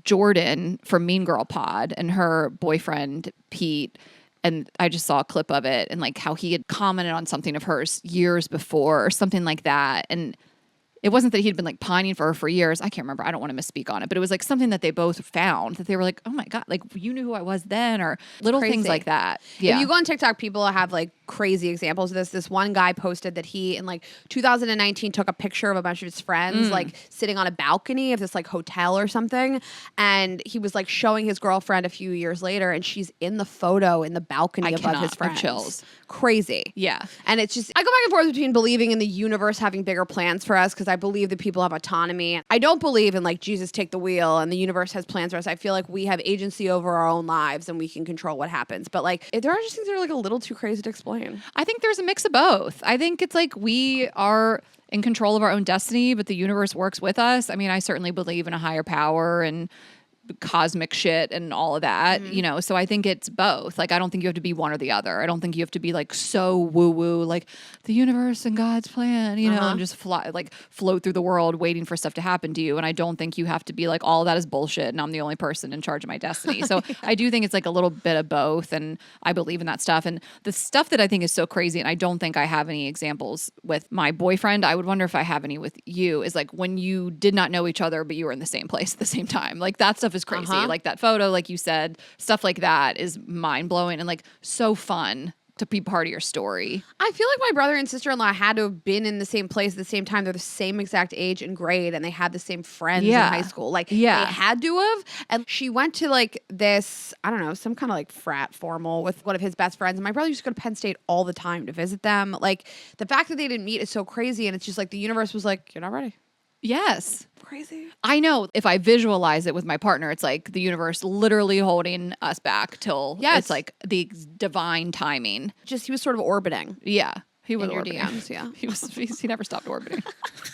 Jordan from Mean Girl Pod and her boyfriend, Pete. And I just saw a clip of it and like how he had commented on something of hers years before or something like that. And it wasn't that he'd been like pining for her for years. I can't remember. I don't want to misspeak on it, but it was like something that they both found that they were like, oh my God, like you knew who I was then, or little things like that. Yeah. If you go on TikTok, people have like crazy examples of this. This one guy posted that he in like 2019 took a picture of a bunch of his friends like sitting on a balcony of this like hotel or something. And he was like showing his girlfriend a few years later and she's in the photo in the balcony above his friends. Chills. Crazy. Yeah. And it's just, I go back and forth between believing in the universe having bigger plans for us because I believe that people have autonomy. I don't believe in like Jesus take the wheel and the universe has plans for us. I feel like we have agency over our own lives and we can control what happens. But like, there are just things that are like a little too crazy to explain. I think there's a mix of both. I think it's like we are in control of our own destiny, but the universe works with us. I mean, I certainly believe in a higher power and cosmic shit and all of that, so I think it's both. Like, I don't think you have to be one or the other. I don't think you have to be like so woo-woo, like the universe and God's plan, and just float through the world waiting for stuff to happen to you. And I don't think you have to be like, all of that is bullshit and I'm the only person in charge of my destiny. So I do think it's like a little bit of both. And I believe in that stuff. And the stuff that I think is so crazy, and I don't think I have any examples with my boyfriend, I would wonder if I have any with you, is like when you did not know each other, but you were in the same place at the same time. Like that stuff is crazy. Uh-huh. Like that photo, like you said, stuff like that is mind blowing and like so fun to be part of your story. I feel like my brother and sister-in-law had to have been in the same place at the same time. They're the same exact age and grade, and they had the same friends in high school. Like, they had to have. And she went to like this, I don't know, some kind of like frat formal with one of his best friends. And my brother used to go to Penn State all the time to visit them. Like, the fact that they didn't meet is so crazy. And it's just like the universe was like, you're not ready. Yes. Crazy. I know if I visualize it with my partner, it's like the universe literally holding us back till it's like the divine timing. Just he was sort of orbiting. Yeah. He was In your orbiting. DMs, yeah. He never stopped orbiting.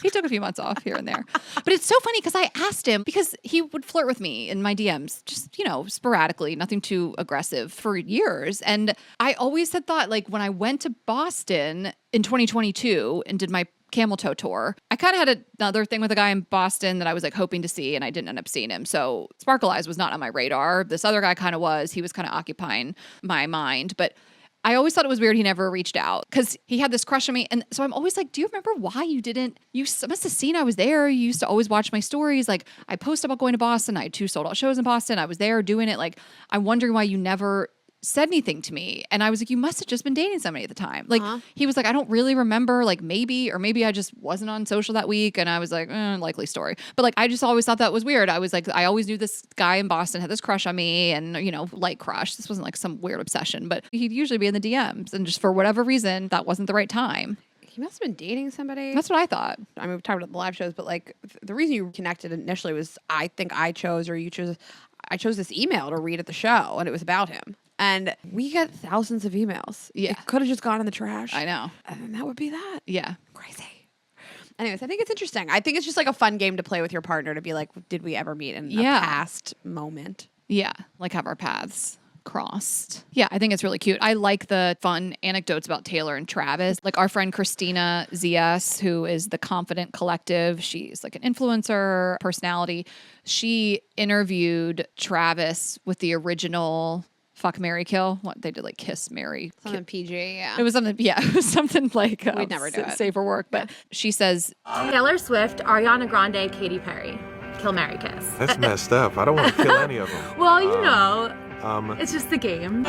He took a few months off here and there. But it's so funny because I asked him, because he would flirt with me in my DMs, just, sporadically, nothing too aggressive for years. And I always had thought, like, when I went to Boston in 2022 and did my camel toe tour, I kind of had another thing with a guy in Boston that I was like hoping to see, and I didn't end up seeing him. So Sparkle Eyes was not on my radar. This other guy kind of was. He was kind of occupying my mind. But I always thought it was weird he never reached out because he had this crush on me. And so I'm always like, do you remember why you didn't? You must have seen I was there. You used to always watch my stories. Like, I post about going to Boston. I had 2 sold out shows in Boston. I was there doing it. Like, I'm wondering why you never said anything to me. And I was like, you must have just been dating somebody at the time. Like, he was like, I don't really remember, like, maybe I just wasn't on social that week. And I was like, likely story. But like, I just always thought that was weird. I was like, I always knew this guy in Boston had this crush on me, and, light crush. This wasn't like some weird obsession, but he'd usually be in the DMs, and just for whatever reason, that wasn't the right time. He must have been dating somebody. That's what I thought. I mean, we've talked about the live shows, but like the reason you connected initially was I chose this email to read at the show, and it was about him. And we get thousands of emails. Yeah. It could have just gone in the trash. I know. And that would be that. Yeah. Crazy. Anyways, I think it's interesting. I think it's just like a fun game to play with your partner to be like, did we ever meet in a past moment? Yeah. Like, have our paths crossed. Yeah, I think it's really cute. I like the fun anecdotes about Taylor and Travis. Like, our friend Christina ZS, who is the Confident Collective, she's like an influencer personality. She interviewed Travis with the original Fuck, Marry, Kill. What they did, like kiss, marry, Something PG, yeah. It was something. Yeah, it was something like We'd never do it. safe for work. But she says, Taylor Swift, Ariana Grande, Katy Perry. Kill, marry, kiss. That's messed up. I don't want to kill any of them. Well, it's just the game.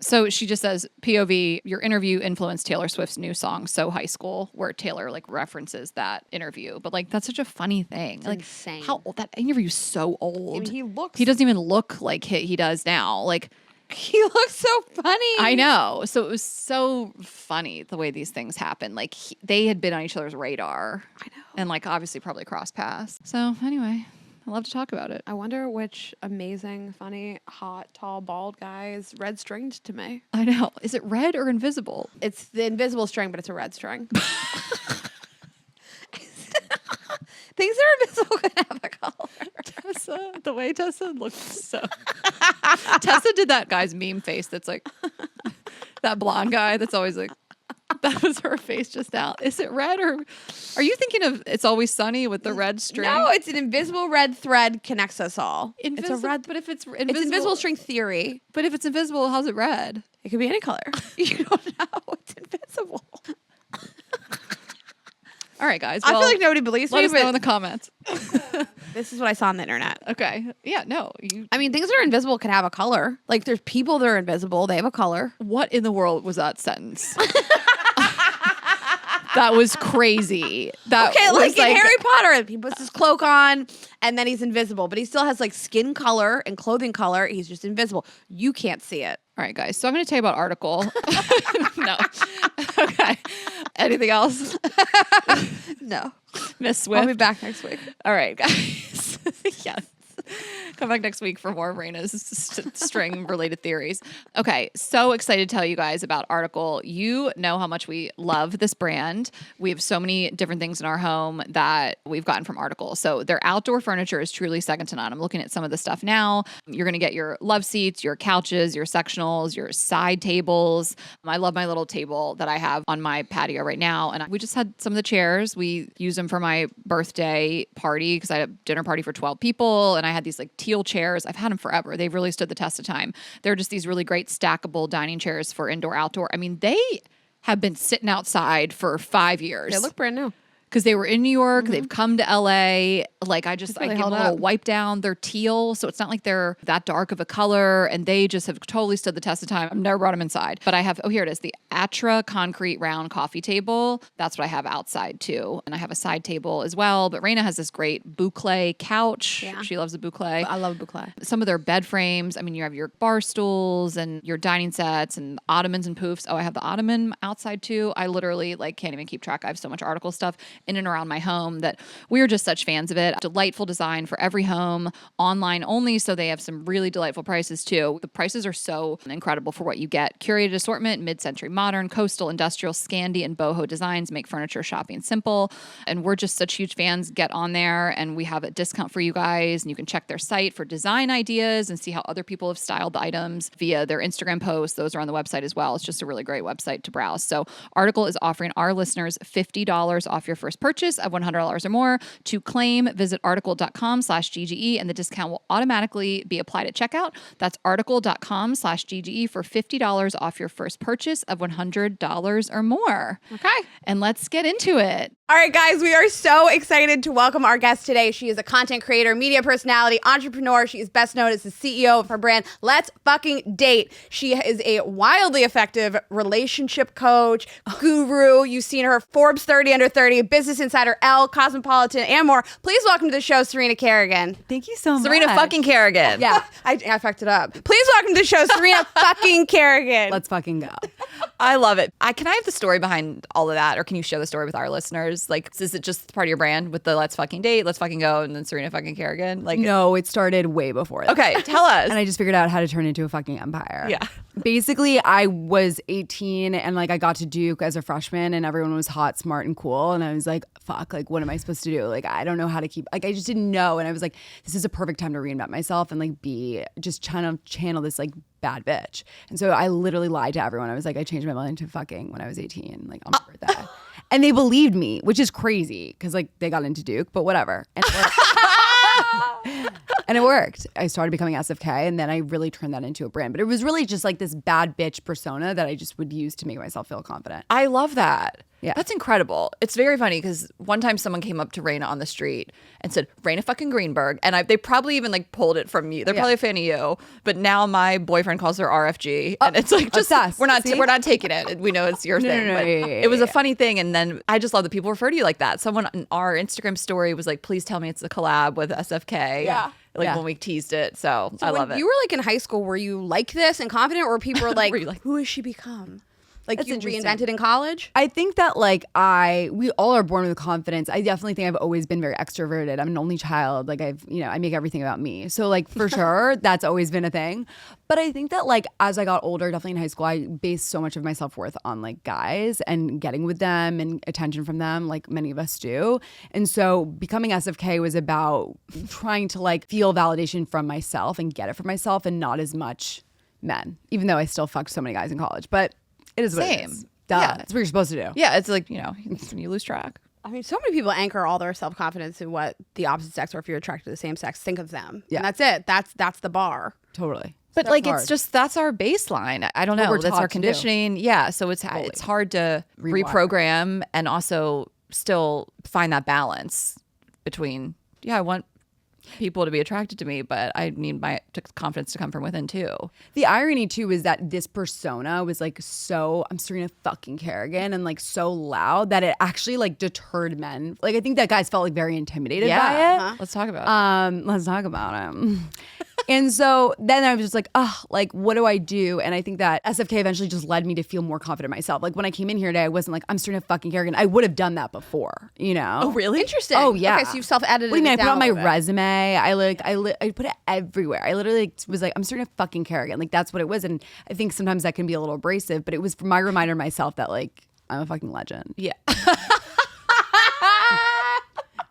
so she just says, POV, your interview influenced Taylor Swift's new song, So High School, where Taylor like references that interview. But like, that's such a funny thing. It's like, insane. how old that interview is so old. I mean, he doesn't even look like he does now. Like, he looks so funny. I know. So it was so funny the way these things happen. Like, they had been on each other's radar. I know. And like, obviously probably cross paths. So anyway, I love to talk about it. I wonder which amazing, funny, hot, tall, bald guy is red stringed to me. I know. Is it red or invisible? It's the invisible string, but it's a red string. Things that are invisible can have a color. Tessa, the way Tessa looked so. Tessa did that guy's meme face that's like, that blonde guy that's always like, that was her face just now. Is it red, or are you thinking of It's Always Sunny with the red string? No, it's an invisible red thread connects us all. It's a red, but if it's invisible, it's invisible string theory. But if it's invisible, how's it red? It could be any color. You don't know. It's invisible. All right, guys. I Well, feel like nobody believes me. let us know in But the comments. this is what I saw on the internet. Okay. Yeah. No. You. I mean, things that are invisible can have a color. Like, there's people that are invisible. They have a color. What in the world was that sentence? That was crazy. That Okay, was like in Harry Potter, he puts his cloak on and then he's invisible, but he still has like skin color and clothing color. He's just invisible. You can't see it. All right, guys. So I'm going to tell you about article. No. Okay. Anything else? No. Miss Swift. I'll be back next week. All right, guys. Yes. Come back next week for more of Raina's string related theories. Okay, so excited to tell you guys about Article. You know how much we love this brand. We have so many different things in our home that we've gotten from Article. So their outdoor furniture is truly second to none. I'm looking at some of the stuff now. You're going to get your love seats, your couches, your sectionals, your side tables. I love my little table that I have on my patio right now. And we just had some of the chairs. We used them for my birthday party because I had a dinner party for 12 people. And I had these like teal chairs. I've had them forever. They've really stood the test of time. They're just these really great stackable dining chairs for indoor, outdoor. I mean, they have been sitting outside for 5 years. They look brand new. Because they were in New York, they've come to LA. Like I give them a little wipe down. They're teal, so it's not like they're that dark of a color, and they just have totally stood the test of time. I've never brought them inside, but I have. Oh, here it is, the Atra concrete round coffee table. That's what I have outside too, and I have a side table as well. But Raina has this great boucle couch. Yeah. She loves a boucle. I love boucle. Some of their bed frames. I mean, you have your bar stools and your dining sets and ottomans and poofs. Oh, I have the ottoman outside too. I literally like can't even keep track. I have so much article stuff in and around my home that we're just such fans of it. Delightful design for every home, online only, so they have some really delightful prices too. The prices are so incredible for what you get. Curated assortment, mid-century modern, coastal, industrial, Scandi, and boho designs make furniture shopping simple. And we're just such huge fans. Get on there, and we have a discount for you guys, and you can check their site for design ideas and see how other people have styled the items via their Instagram posts. Those are on the website as well. It's just a really great website to browse. So Article is offering our listeners $50 off your first purchase of $100 or more. To claim, visit article.com/GGE, and the discount will automatically be applied at checkout. That's article.com/GGE for $50 off your first purchase of $100 or more. Okay. And let's get into it. All right, guys, we are so excited to welcome our guest today. She is a content creator, media personality, entrepreneur. She is best known as the CEO of her brand, Let's Fucking Date. She is a wildly effective relationship coach, guru. You've seen her Forbes 30 Under 30, Business Insider, Elle, Cosmopolitan, and more. Please welcome to the show, Serena Kerrigan. Thank you so much. Serena fucking Kerrigan. Yeah, I fucked it up. Please welcome to the show, Serena fucking Kerrigan. Let's fucking go. I love it. Can I have the story behind all of that, or can you share the story with our listeners? Like, is it just part of your brand with the Let's Fucking Date, Let's Fucking Go, and then Serena fucking Kerrigan? Like, No, it started way before that. okay, tell us. And I just figured out how to turn it into a fucking empire. Yeah. Basically, I was 18 and like I got to Duke as a freshman and everyone was hot, smart, and cool. And I was like, fuck, like what am I supposed to do? Like, I don't know how to keep, like I just didn't know. And I was like, this is a perfect time to reinvent myself and like be just trying to channel this like bad bitch. And so I literally lied to everyone. I was like, I changed my mind to fucking when I was 18, like on my birthday. And they believed me, which is crazy because like they got into Duke, but whatever. And it worked. And it worked. I started becoming SFK and then I really turned that into a brand. But it was really just like this bad bitch persona that I just would use to make myself feel confident. I love that. Yeah. That's incredible. It's very funny because one time someone came up to Raina on the street and said, Raina fucking Greenberg. And they probably even like pulled it from you. They're probably a fan of you. But now my boyfriend calls her RFG. And it's like, just, obsessed. we're not See? we're not taking it. We know it's your thing. no, but yeah, it was a funny thing. And then I just love that people refer to you like that. Someone in our Instagram story was like, please tell me it's a collab with SFK. Yeah. Like Yeah. when we teased it. So I when love it. you were like in high school, were you like this and confident, or people were like, Were you like- who has she become? Like That's you interesting. reinvented in college? I think that like we all are born with confidence. I definitely think I've always been very extroverted. I'm an only child. Like I make everything about me. So like for sure, that's always been a thing. But I think that like as I got older, definitely in high school, I based so much of my self-worth on like guys and getting with them and attention from them, like many of us do. And so becoming SFK was about trying to like feel validation from myself and get it from myself and not as much men, even though I still fucked so many guys in college. But it is what it Same. is. Duh. Yeah. That's what you're supposed to do. Yeah, it's like, when you lose track. I mean, so many people anchor all their self-confidence in what the opposite sex, or if you're attracted to the same sex, think of them. Yeah. And that's it. That's the bar. Totally. But That's like hard. it's just that's our baseline. I don't What know. we're That's taught our to do. conditioning. Yeah. So it's hard to Rewire. reprogram and also still find that balance between I want people to be attracted to me, but I need my confidence to come from within too. The irony too is that this persona was like I'm Serena fucking Kerrigan and like so loud that it actually like deterred men. Like I think that guys felt like very intimidated by it. Let's talk about it. Let's talk about it. And so then I was just like, like what do I do? And I think that SFK eventually just led me to feel more confident in myself. Like when I came in here today, I wasn't like, I'm Serena fucking Kerrigan. I would have done that before, you know? Oh, really? Interesting. Oh, yeah. Okay, so you've self-edited What do you mean? I put it on my resume. resume. I put it everywhere. I literally was like, I'm Serena fucking Kerrigan. Like that's what it was. And I think sometimes that can be a little abrasive, but it was my reminder to myself that like I'm a fucking legend. Yeah.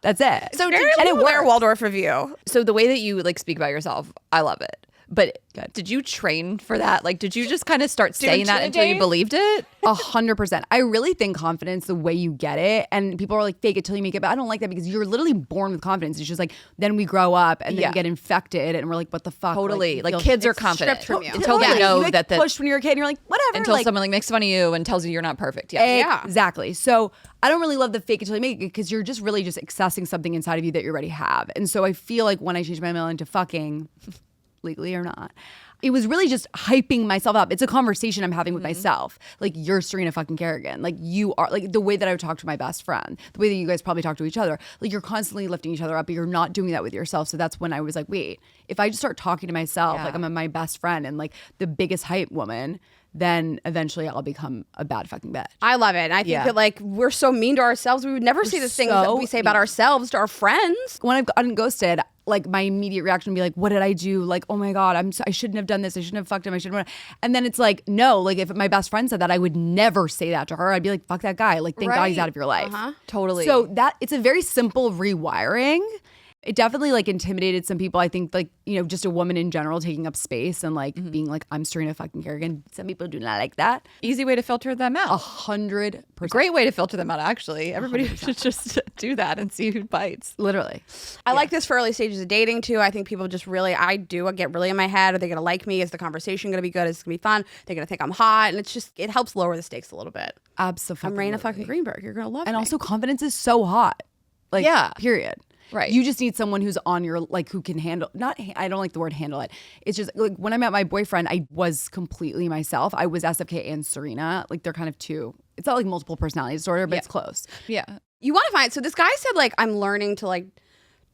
That's it. So and it Blair worked. Waldorf review. So the way that you like speak about yourself, I love it. But did you train for that? Like, did you just kind of start saying that until you believed it? 100%. I really think confidence, the way you get it, and people are like, fake it till you make it, but I don't like that because you're literally born with confidence. It's just like, then we grow up and then we get infected and we're like, what the fuck? Totally. Like kids are confident from you. until they know you that pushed when you're a kid and you're like, whatever. until like, someone like makes fun of you and tells you you're not perfect. Yeah. Exactly. So I don't really love the fake it till you make it because you're just really just accessing something inside of you that you already have. And so I feel like when I changed my email into fucking, legally or not, it was really just hyping myself up. It's a conversation I'm having with myself. Like, you're Serena fucking Kerrigan. Like, you are, like, the way that I would talk to my best friend, the way that you guys probably talk to each other. Like, you're constantly lifting each other up, but you're not doing that with yourself. So that's when I was like, wait, if I just start talking to myself, like I'm my best friend and like the biggest hype woman, then eventually I'll become a bad fucking bitch. I love it. And I think that like we're so mean to ourselves. We would never say the things that we say about ourselves to our friends. When I've gotten ghosted, like my immediate reaction would be like, what did I do? Like, oh my God, I shouldn't have done this. I shouldn't have fucked him. I shouldn't have. And then it's like, no, like if my best friend said that, I would never say that to her. I'd be like, fuck that guy. Like, thank God he's out of your life. Totally. So that it's a very simple rewiring. It definitely like intimidated some people. I think like, you know, just a woman in general taking up space and like being like, I'm Serena fucking Kerrigan. Some people do not like that. Easy way to filter them out. 100%. Great way to filter them out, actually. Everybody should just do that and see who bites. Literally. I like this for early stages of dating too. I think people just really, I get really in my head. Are they going to like me? Is the conversation going to be good? Is it going to be fun? They're going to think I'm hot. And it's just, it helps lower the stakes a little bit. Absolutely. I'm Raina fucking Greenberg. You're going to love me. And also confidence is so hot. Like, period. Right. You just need someone who's on your, like, who can handle, I don't like the word handle it. It's just like when I met my boyfriend, I was completely myself. I was SFK and Serena. Like, they're kind of two. It's not like multiple personality disorder, but it's close. Yeah. You want to find, so this guy said like, I'm learning to like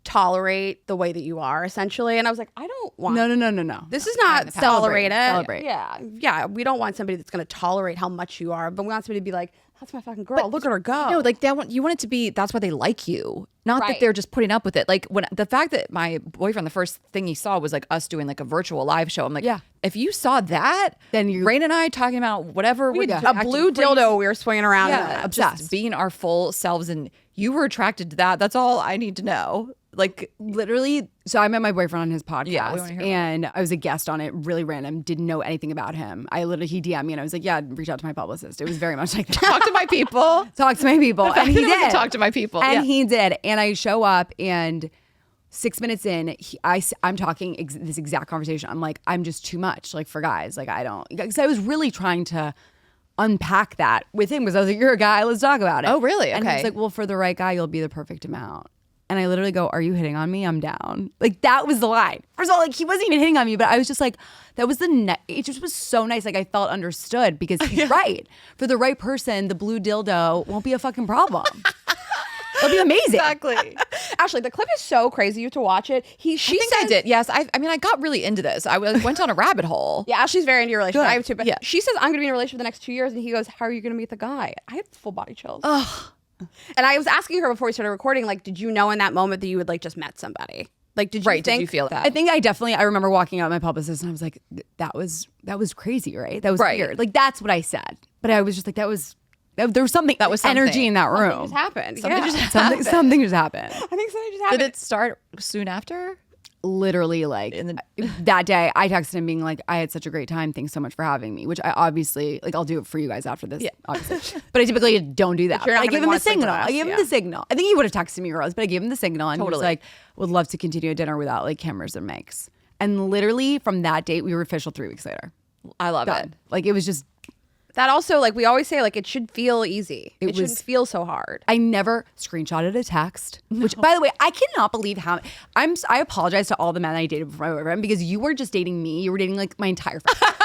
tolerate the way that you are essentially. And I was like, I don't want. No. This is not tolerated. Celebrate. Yeah. We don't want somebody that's going to tolerate how much you are, but we want somebody to be like, that's my fucking girl. Look at her go. No, like you want it to be, that's why they like you. Not that they're just putting up with it. Like when the fact that my boyfriend, the first thing he saw was like us doing like a virtual live show. I'm like, if you saw that, then Rain and I talking about whatever. We had a blue dildo we were swinging around. Yeah, just being our full selves. And you were attracted to that. That's all I need to know. Like literally, so I met my boyfriend on his podcast hear and I was a guest on it, really random, didn't know anything about him. He DM'd me and I was like, yeah, reach out to my publicist. It was very much like that. Talk to my people. Talk to my people. And he did. Talk to my people. And he did. And I show up and 6 minutes in, I'm talking this exact conversation. I'm like, I'm just too much like for guys. Like I don't, because I was really trying to unpack that with him because I was like, you're a guy, let's talk about it. Oh, really? Okay. And he's like, well, for the right guy, you'll be the perfect amount. And I literally go, are you hitting on me? I'm down. Like that was the line. First of all, like he wasn't even hitting on me, but I was just like, that was it just was so nice. Like I felt understood because he's right. For the right person, the blue dildo won't be a fucking problem. It'll be amazing. Exactly. Ashley, the clip is so crazy. You have to watch it. I think I did. Yes. I mean, I got really into this. I went down a rabbit hole. Yeah, Ashley's very into your relationship. Good. I have too. But she says, I'm going to be in a relationship for the next 2 years. And he goes, how are you going to meet the guy? I had full body chills. Ugh. And I was asking her before we started recording, like, did you know in that moment that you had like just met somebody? Like, did you think? Did you feel that? I think I remember walking out with my publicist and I was like, that was crazy, right? That was weird. Like that's what I said. But I was just like, there was something, energy in that room. Something just happened. Something just happened. Something just happened. I think something just happened. Did it start soon after? Literally like that day I texted him being like, I had such a great time, thanks so much for having me, which I obviously like I'll do it for you guys after this obviously. But I typically don't do that. I gave him the signal. I gave him the signal. I think he would have texted me regardless, but I gave him the signal and he was like, would love to continue a dinner without like cameras and mics. And literally from that date we were official 3 weeks later. I love it. Like it was just that also, like we always say, like it should feel easy. It shouldn't feel so hard. I never screenshotted a text, which by the way, I cannot believe how I apologize to all the men I dated before my boyfriend because you were just dating me. You were dating like my entire family.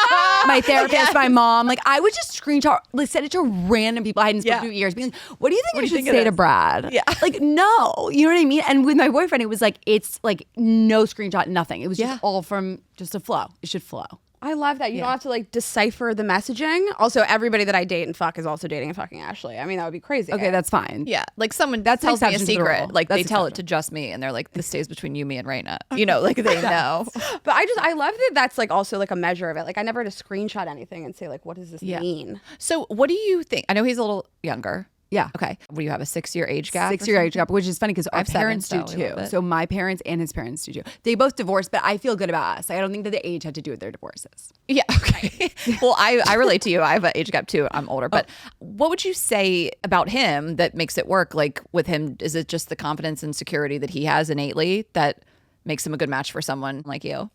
My therapist, my mom. Like I would just screenshot, like send it to random people I hadn't spoken to in years. Being like, what do you think I should say to Brad? Yeah. Like, no. You know what I mean? And with my boyfriend, it was like, it's like no screenshot, nothing. It was just all from just a flow. It should flow. I love that. You don't have to like decipher the messaging. Also, everybody that I date and fuck is also dating and fucking Ashley. I mean, that would be crazy. Okay, that's fine. Yeah. Like someone that tells me a secret. Like they tell it to just me and they're like, this stays between you, me, and Raina. You know, like they know. But I love that that's like also like a measure of it. Like I never had to screenshot anything and say like, what does this mean? So what do you think? I know he's a little younger. Yeah. Okay. What do you have, a 6-year age gap? 6-year age gap, which is funny because our have 7, parents do so we love too. it. So my parents and his parents do too. They both divorced, but I feel good about us. I don't think that the age had to do with their divorces. Yeah. Okay. Well, I relate to you. I have an age gap too. I'm older. But what would you say about him that makes it work? Like with him, is it just the confidence and security that he has innately that makes him a good match for someone like you?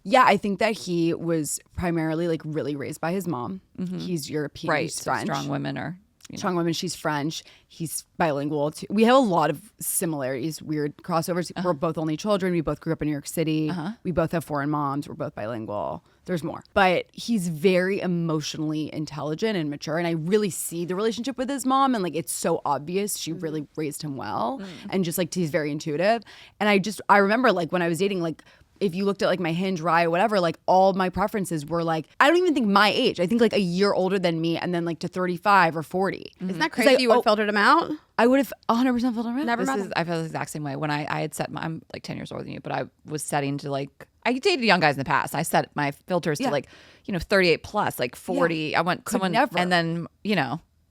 Yeah, I think that he was primarily like really raised by his mom. He's European, Right. he's So French. strong women are. Strong women. She's French. He's bilingual too. We have a lot of similarities, weird crossovers. We're both only children. We both grew up in New York City. We both have foreign moms. We're both bilingual. There's more. But he's very emotionally intelligent and mature. And I really see the relationship with his mom. And like, it's so obvious. She really raised him well. And just like, he's very intuitive. And I remember like when I was dating, like, if you looked at like my Hinge, Raya, whatever, like all my preferences were like, I don't even think my age. I think like a year older than me and then like to 35 or 40. Isn't that crazy? You would have filtered him out? I would have 100% filled him out. Never met This is, him. I feel the exact same way. When I had set I'm like 10 years older than you, but I was setting to like, I dated young guys in the past. I set my filters to like, 38 plus, like 40. I want someone, never. and then,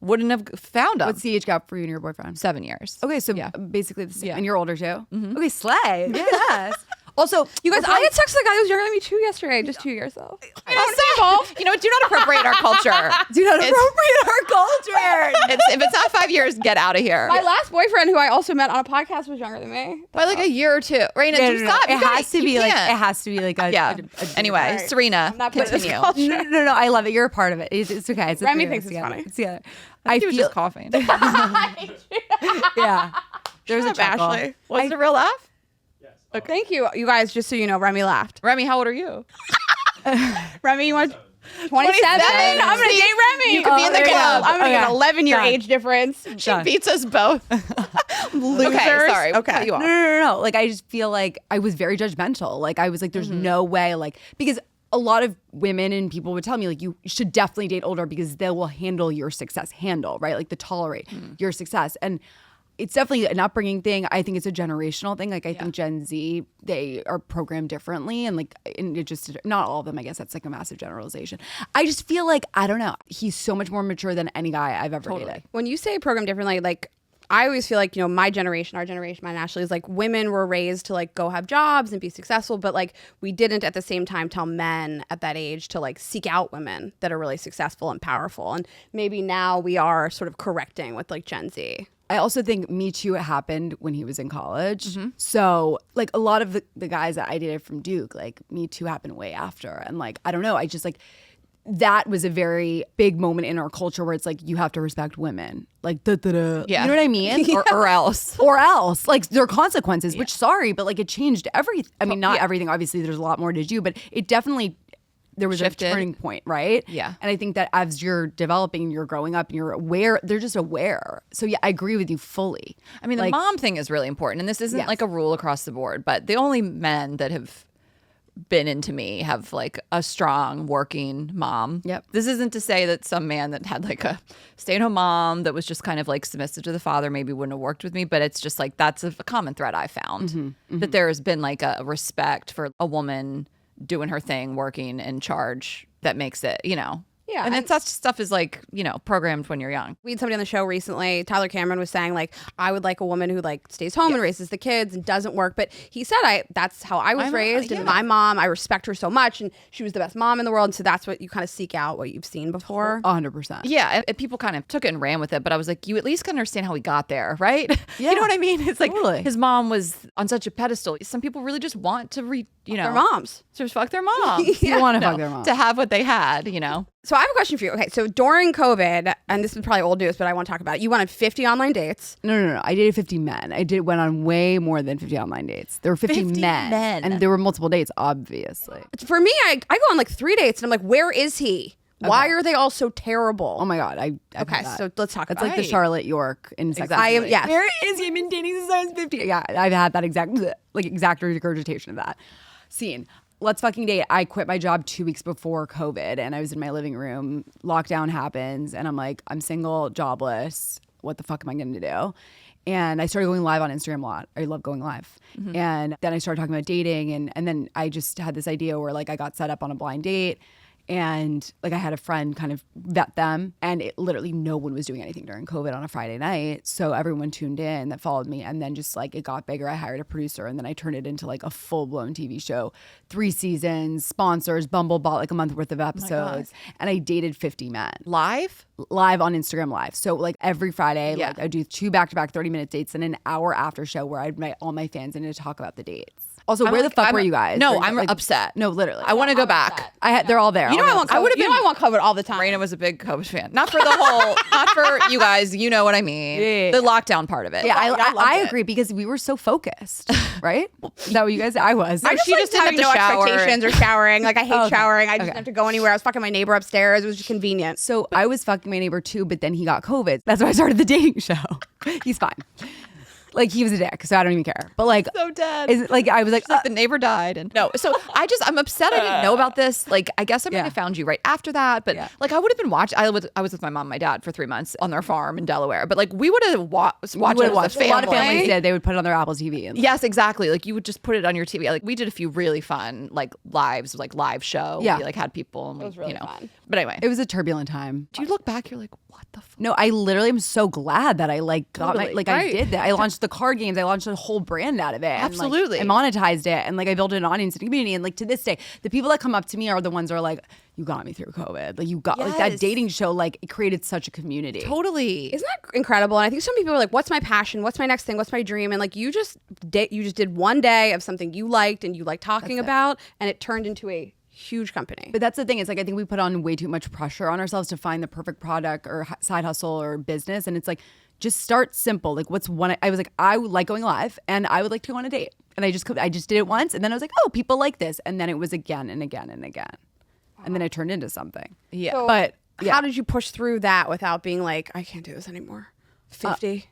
wouldn't have found him. What's the age gap for you and your boyfriend? 7 years. Okay, so Yeah. basically the same. Yeah. And you're older too? Okay, slay. Yes. Also, You guys, I had sex with a guy who was younger than me too yesterday. Just 2 years though. Do not appropriate our culture. do not appropriate our culture. If it's not 5 years, get out of here. My last boyfriend, who I also met on a podcast, was younger than me. By like a year or two. Raina, No, just no, no. stop. It has to be like a Yeah. Anyway, Right. Serena, I'm not part of this continue. culture. No, I love it. You're a part of it. It's okay. It's Remy okay. thinks it's together. funny. It's together. I was just coughing. Yeah. There's a Shut up, chuckle. Ashley. Was it a real laugh? Thank you. You guys, just so you know, Remy laughed. Remy, how old are you? Remy, you want 27? I'm going to date Remy. You could be in the there you club. go. I'm going to get an 11-year Done. age difference. She beats us both. Losers. Okay, sorry. Okay. Cut you off. No. Like, I just feel like I was very judgmental. Like, I was like, there's no way. Like, because a lot of women and people would tell me, like, you should definitely date older because they will handle your success. Right? Like, the tolerate your success. And it's definitely an upbringing thing. I think it's a generational thing. Like, I think Gen Z, they are programmed differently. And it just, not all of them, I guess that's like a massive generalization. I just feel like, I don't know, he's so much more mature than any guy I've ever dated. When you say program differently, like, I always feel like, my generation, our generation, mine and Ashley's, like, women were raised to like go have jobs and be successful, but like we didn't at the same time tell men at that age to like seek out women that are really successful and powerful. And maybe now we are sort of correcting with like Gen Z. I also think Me Too happened when he was in college. So like a lot of the guys that I dated from Duke, like Me Too happened way after. And like, I don't know, I just like, that was a very big moment in our culture where it's like, you have to respect women. Like, Yeah. you know what I mean? Or else. Or else. Like, there are consequences, which, sorry, but like it changed everything. I mean, not everything, obviously, there's a lot more to do, but it definitely, there was Shifted. a turning point, right? Yeah. And I think that as you're developing, you're growing up and you're aware, they're just aware. So yeah, I agree with you fully. I mean, the mom thing is really important. And this isn't Yes. like a rule across the board, but the only men that have been into me have like a strong working mom. Yep. This isn't to say that some man that had like a stay-at-home mom that was just kind of like submissive to the father maybe wouldn't have worked with me, but it's just like that's a common thread I found. That there has been like a respect for a woman doing her thing, working in charge that makes it, Yeah, And and- it's that stuff is like, programmed when you're young. We had somebody on the show recently, Tyler Cameron was saying like, I would like a woman who like stays home and raises the kids and doesn't work. But he said, that's how I was raised. And my mom, I respect her so much. And she was the best mom in the world. And so that's what you kind of seek out, what you've seen before. 100%. Yeah, and people kind of took it and ran with it, but I was like, you at least can understand how he got there, right? Yeah. You know what I mean? It's like Totally. his mom was on such a pedestal. Some people really just want to Their moms. to fuck their moms. You want to fuck their mom. To have what they had, So I have a question for you. Okay, so during COVID, and this is probably old news, but I want to talk about it. You went on 50 online dates. No. I dated 50 men. Went on way more than 50 online dates. There were 50 men. And there were multiple dates, obviously. For me, I go on like 3 dates and I'm like, where is he? Why are they all so terrible? Oh my God. I've Okay, had that. so let's talk That's about like the it. Charlotte York in Sex I am, and the yes. City. Where is he? I've been dating since I was 50. Yeah, I've had that exact regurgitation of that scene. Let's fucking date. I quit my job 2 weeks before COVID and I was in my living room. Lockdown happens and I'm like, I'm single, jobless. What the fuck am I going to do? And I started going live on Instagram a lot. I love going live. And then I started talking about dating and then I just had this idea where like I got set up on a blind date And like I had a friend kind of vet them, and it literally no one was doing anything during COVID on a Friday night. So everyone tuned in that followed me, and then just like it got bigger. I hired a producer, and then I turned it into like a full-blown TV show, 3 seasons, sponsors. Bumble bought like a month worth of episodes, and I dated 50 men Live? live on Instagram Live. So like every Friday, like I do 2 back-to-back 30-minute dates and an hour after show where I'd invite all my fans in to talk about the dates. Also, where the fuck were you guys? No, Were you, I'm like, upset. No, literally. I want to go back. They're all there. You know I want COVID. I want COVID all the time. Raina was a big COVID fan. Not for the whole, not for you guys. You know what I mean. Yeah. The lockdown part of it. Yeah, loved I it. agree because we were so focused, right? Is that what you guys? I was. She just didn't having have no to shower. expectations or showering. Like I hate showering. I just Okay. didn't have to go anywhere. I was fucking my neighbor upstairs. It was just convenient. So I was fucking my neighbor too, but then he got COVID. That's why I started the dating show. He's fine. Like he was a dick, so I don't even care. But like, So dead. is it, like I was like, Like the neighbor died, and no. So I'm upset I didn't know about this. Like I guess I might have found you right after that, but like I would have been watching. I was with my mom and my dad for 3 months on their farm in Delaware, but like we would have watched it as a family. a lot of families did. They would put it on their Apple TV. And Yes, exactly. Like you would just put it on your TV. Like we did a few really fun like lives, like live show. Yeah. We like had people, and we, was really fun. But anyway, it was a turbulent time. do you look back? You're like, what the? No, I literally am so glad that I like got my, Totally. like I Right. did that. I launched the card games. I launched a whole brand out of it. And, like, Absolutely. I monetized it, and like I built an audience and community. And like to this day, the people that come up to me are the ones that are like, "You got me through COVID. Like you got like that Yes. dating show. Like it created such a community." Totally. Isn't that incredible? And I think some people are like, "What's my passion? What's my next thing? What's my dream?" And like you just did one day of something you liked and you liked talking about, and it turned into a huge company. But that's the thing. It's like I think we put on way too much pressure on ourselves to find the perfect product or side hustle or business, and it's like just start simple. Like what's one? I was like, I would like going live, and I would like to go on a date, and I just did it once, and then I was like, oh, people like this, and then it was again and again and again, and then it turned into something. Yeah. So But how did you push through that without being like, I can't do this anymore? 50.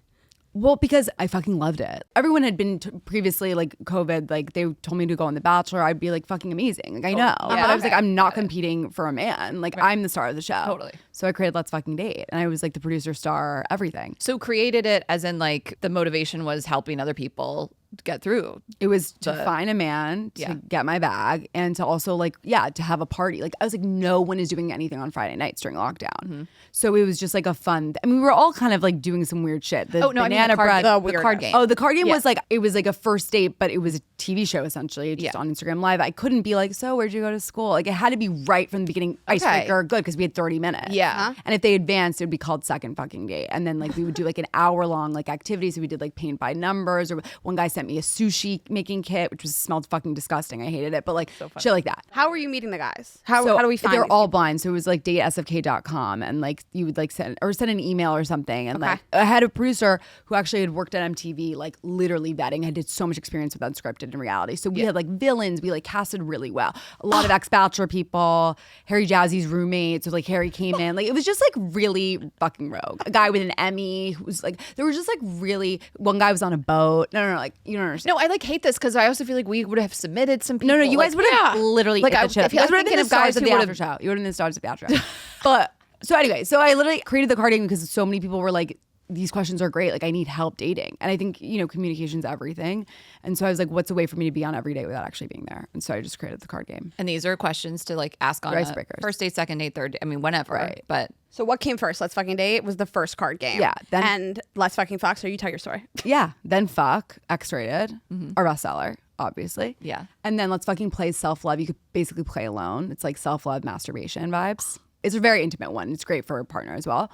Well, because I fucking loved it. Everyone had been previously like COVID, like they told me to go on The Bachelor. I'd be like fucking amazing. Like I know. But I was like, I'm not competing for a man. Like I'm the star of the show. Totally. So I created Let's Fucking Date. And I was like the producer, star, everything. So created it as in like the motivation was helping other people get through. It was to find a man to get my bag and to also like, to have a party. Like I was like, no one is doing anything on Friday nights during lockdown. So it was just like a fun, I mean, we were all kind of like doing some weird shit. The banana bread. the card game. Oh, the card game was like, it was like a first date, but it was a TV show essentially, just on Instagram Live. I couldn't be like, so where'd you go to school? Like it had to be right from the beginning, icebreaker, good, because we had 30 minutes. Yeah. And if they advanced, it would be called Second Fucking Date. And then like we would do like an hour long like activity. So we did like paint by numbers, or one guy sent me a sushi making kit, which smelled fucking disgusting. I hated it, but like shit like that. How were you meeting the guys? How So do we find they're these all blind, so it was like datesfk.com, and like you would like send an email or something, and like I had a producer who actually had worked at MTV, like literally vetting, had did so much experience with unscripted and reality. So we had like villains, we like casted really well. A lot of ex-Bachelor people, Harry Jazzy's roommate, so like Harry came in, like it was just like really fucking rogue. A guy with an Emmy who was like, there was just like really, one guy was on a boat. No, like you don't understand. No, I like hate this because I also feel like we would have submitted some people. No, you guys would have literally Like, ate I- the shit. if You guys I'm would have been thinking the of guys stars of who the would've- after show. You would have been the stars of the after show. But so anyway, so I literally created the card game because so many people were like, these questions are great. Like I need help dating. And I think, communication's everything. And so I was like, what's a way for me to be on every date without actually being there? And so I just created the card game. And these are questions to like ask on a Icebreakers. first date, second date, third date. I mean, whenever. Right. But So what came first? Let's Fucking Date was the first card game. Yeah, then- and Let's Fucking Fuck. So you tell your story. Yeah. Then Fuck, X-rated, our bestseller, obviously. Yeah. And then Let's Fucking Play Self-Love. You could basically play alone. It's like self-love masturbation vibes. It's a very intimate one. It's great for a partner as well.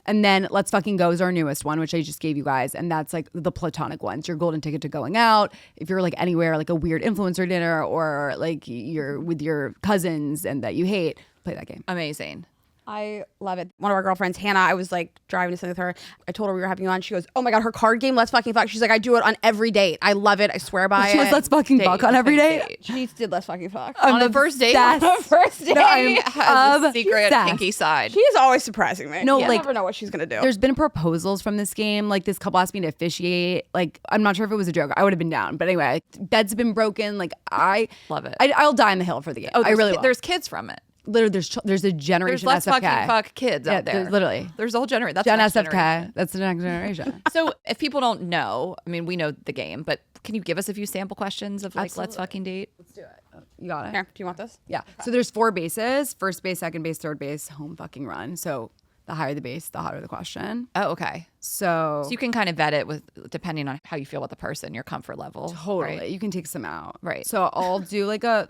And then Let's Fucking Go is our newest one, which I just gave you guys. And that's like the platonic ones. Your golden ticket to going out. If you're like anywhere, like a weird influencer dinner, or like you're with your cousins and that you hate, play that game. amazing. I love it. One of our girlfriends, Hannah, I was like driving to something with her. I told her we were having you on. She goes, oh my God, her card game, Let's Fucking Fuck. She's like, I do it on every date. I love it. I swear by She it. was Let's Fucking Fuck on every date. She did Let's Fucking Fuck. On a first date? That's On a first date. No, I'm Has a secret obsessed. kinky side. She is always surprising me. No, You like- never know what she's gonna do. There's been proposals from this game. Like this couple asked me to officiate. Like I'm not sure if it was a joke. I would have been down. But anyway, beds have been broken. Like I Love it. I'll die on the hill for the game. I there's really ki- will. There's kids from it. Literally, there's a generation There's Let's SFK. Fucking Fuck kids Yeah, out there. there's literally. There's a whole generation. That's Gen the next SFK. generation. That's the next generation. So if people don't know, I mean, we know the game, but can you give us a few sample questions of like Let's Fucking Date? Let's do it. You got it? Here, do you want this? Yeah. So there's 4 bases: first base, second base, third base, home fucking run. So the higher the base, the hotter the question. Oh, okay. So So you can kind of vet it with depending on how you feel about the person, your comfort level. totally, right? you can take some out. Right. So I'll do like a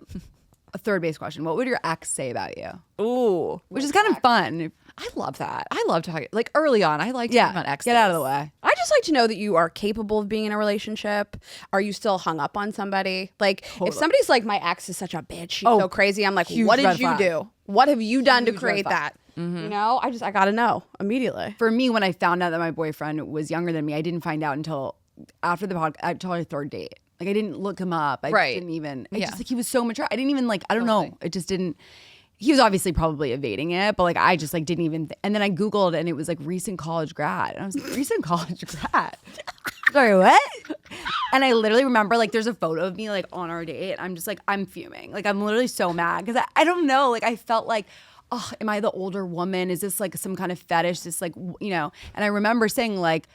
third base question. What would your ex say about you? Ooh, Which is kind of fun. I love that. I love talking like early on. I like talking about exes. Get out of the way. I just like to know that you are capable of being in a relationship. Are you still hung up on somebody? Like, if somebody's like, my ex is such a bitch, she's so crazy, I'm like, huge what did red you flag. do? What have you done to Huge red create flag. that? You know, I gotta know immediately. For me, when I found out that my boyfriend was younger than me, I didn't find out until after the podcast, until our third date. Like I didn't look him up. I Right. just didn't even. I Yeah. just like he was so mature. I didn't even like. I don't know. It just didn't. He was obviously probably evading it, but like I just like didn't even. And then I Googled and it was like recent college grad, and I was like, recent college grad. Sorry, what? And I literally remember like there's a photo of me like on our date. I'm just like I'm fuming. Like I'm literally so mad because I don't know. Like I felt like. Oh, am I the older woman? Is this like some kind of fetish? This like, you know, and I remember saying like,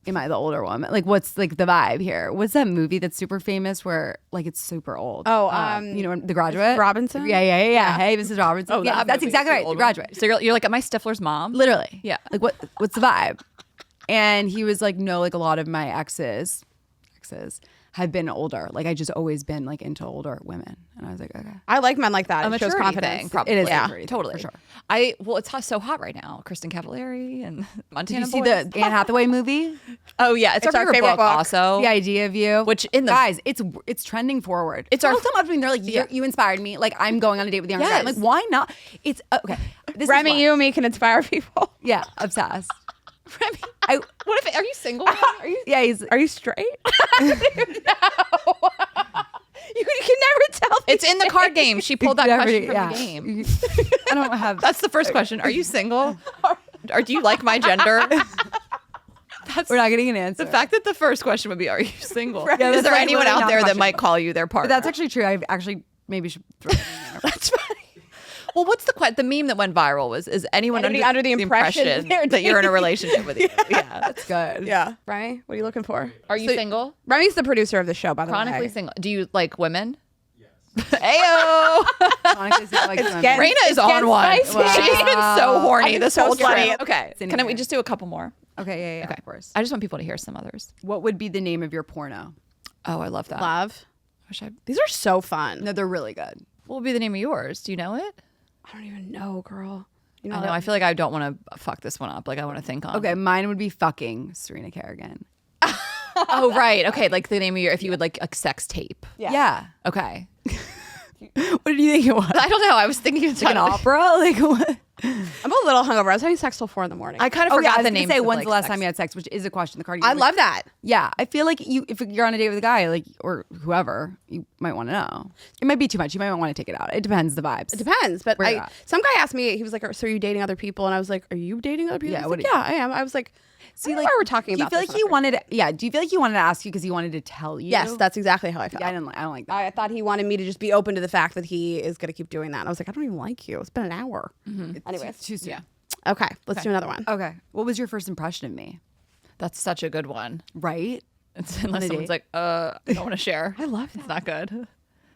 am I the older woman? Like, what's like the vibe here? What's that movie that's super famous where like it's super old? Oh, you know, The Graduate? Robinson? Yeah. Hey, Mrs. Robinson. Oh, yeah, that that's movie, exactly right. The old Graduate. So you're like, am I Stifler's mom? Literally. Yeah. Like what's the vibe? And he was like, no, like a lot of my exes have been older. Like I just always been like into older women. And I was like, okay. I like men like that. A It shows maturity confidence. thing, probably. It is a Yeah, maturity thing, totally. for sure. Well, it's so hot right now. Kristen Cavallari and Did Montana you see Boys. the Anne Hathaway movie? Oh yeah, it's our favorite book. Also, The Idea of You. Which in the- guys, it's trending forward. It's our- People come up to me and they're like, you inspired me. Like I'm going on a date with the younger guy. I'm Yes. like, why not? It's okay. This is Remy, why. you and me can inspire people. Yeah, obsessed. Remy, I, what if are you single? Are you? yeah, he's Are you straight? No. You can never tell. It's in the card game. She pulled that question from yeah. the game. I don't have. That's the first question. Are you single? Or do you like my gender? We're not getting an answer. The fact that the first question would be, "Are you single?" Yeah, Is that's there like anyone literally out not there the that question. might call you their partner? But that's actually true. I actually maybe should throw it in there. That's funny. Well, what's the meme that went viral was, is anyone Anybody under the impression they're that you're in a relationship with you? Yeah. That's good. Yeah. Remy, what are you looking for? Are you single? Remy's the producer of the show, by the Chronically way. single. Do you like women? Yes. Ayo. Honestly, so like women. getting- Raina is It's on getting one. spicy. She's been so horny I'm this so whole slutty. trip. Okay. It's in Can we here. just do a couple more? Okay, yeah, Okay. of course. I just want people to hear some others. What would be the name of your porno? Oh, I love that. Love. Wish I. These are so fun. No, they're really good. What would be the name of yours? Do you know it? I don't even know, girl. You know, I know. I feel like I don't want to fuck this one up. Like I want to think on. Okay, mine would be fucking Serena Kerrigan. Oh right. Okay. Like the name of your if you would like a sex tape. Yeah. Okay. What did you think it was? I don't know. I was thinking it's Like an opera? Like what? I'm a little hungover. I was having sex till 4 a.m. I kind of Okay, I forgot was the gonna name. say when's the last time you had sex, which is a question. The card. I love that. Yeah, I feel like if you're on a date with a guy, like or whoever, you might want to know. It might be too much. You might want to take it out. It depends the vibes. It depends, but Where you're at. some guy asked me. He was like, "So are you dating other people?" And I was like, "Are you dating other people?" Yeah, He's what like, do you- yeah, I am. I was like, See, I don't know like why we're talking do you about. feel this like on he the first wanted to? Yeah. Do you feel like he wanted to ask you because he wanted to tell you? Yes, that's exactly how I felt. Yeah, I don't like that. I thought he wanted me to just be open to the fact that he is going to keep doing that. And I was like, I don't even like you. It's been an hour. Anyways, Too soon. Yeah. okay, let's do another one. Okay. What was your first impression of me? That's such a good one. Right. It's, unless a someone's date. like, I don't want to share. I love It's not good.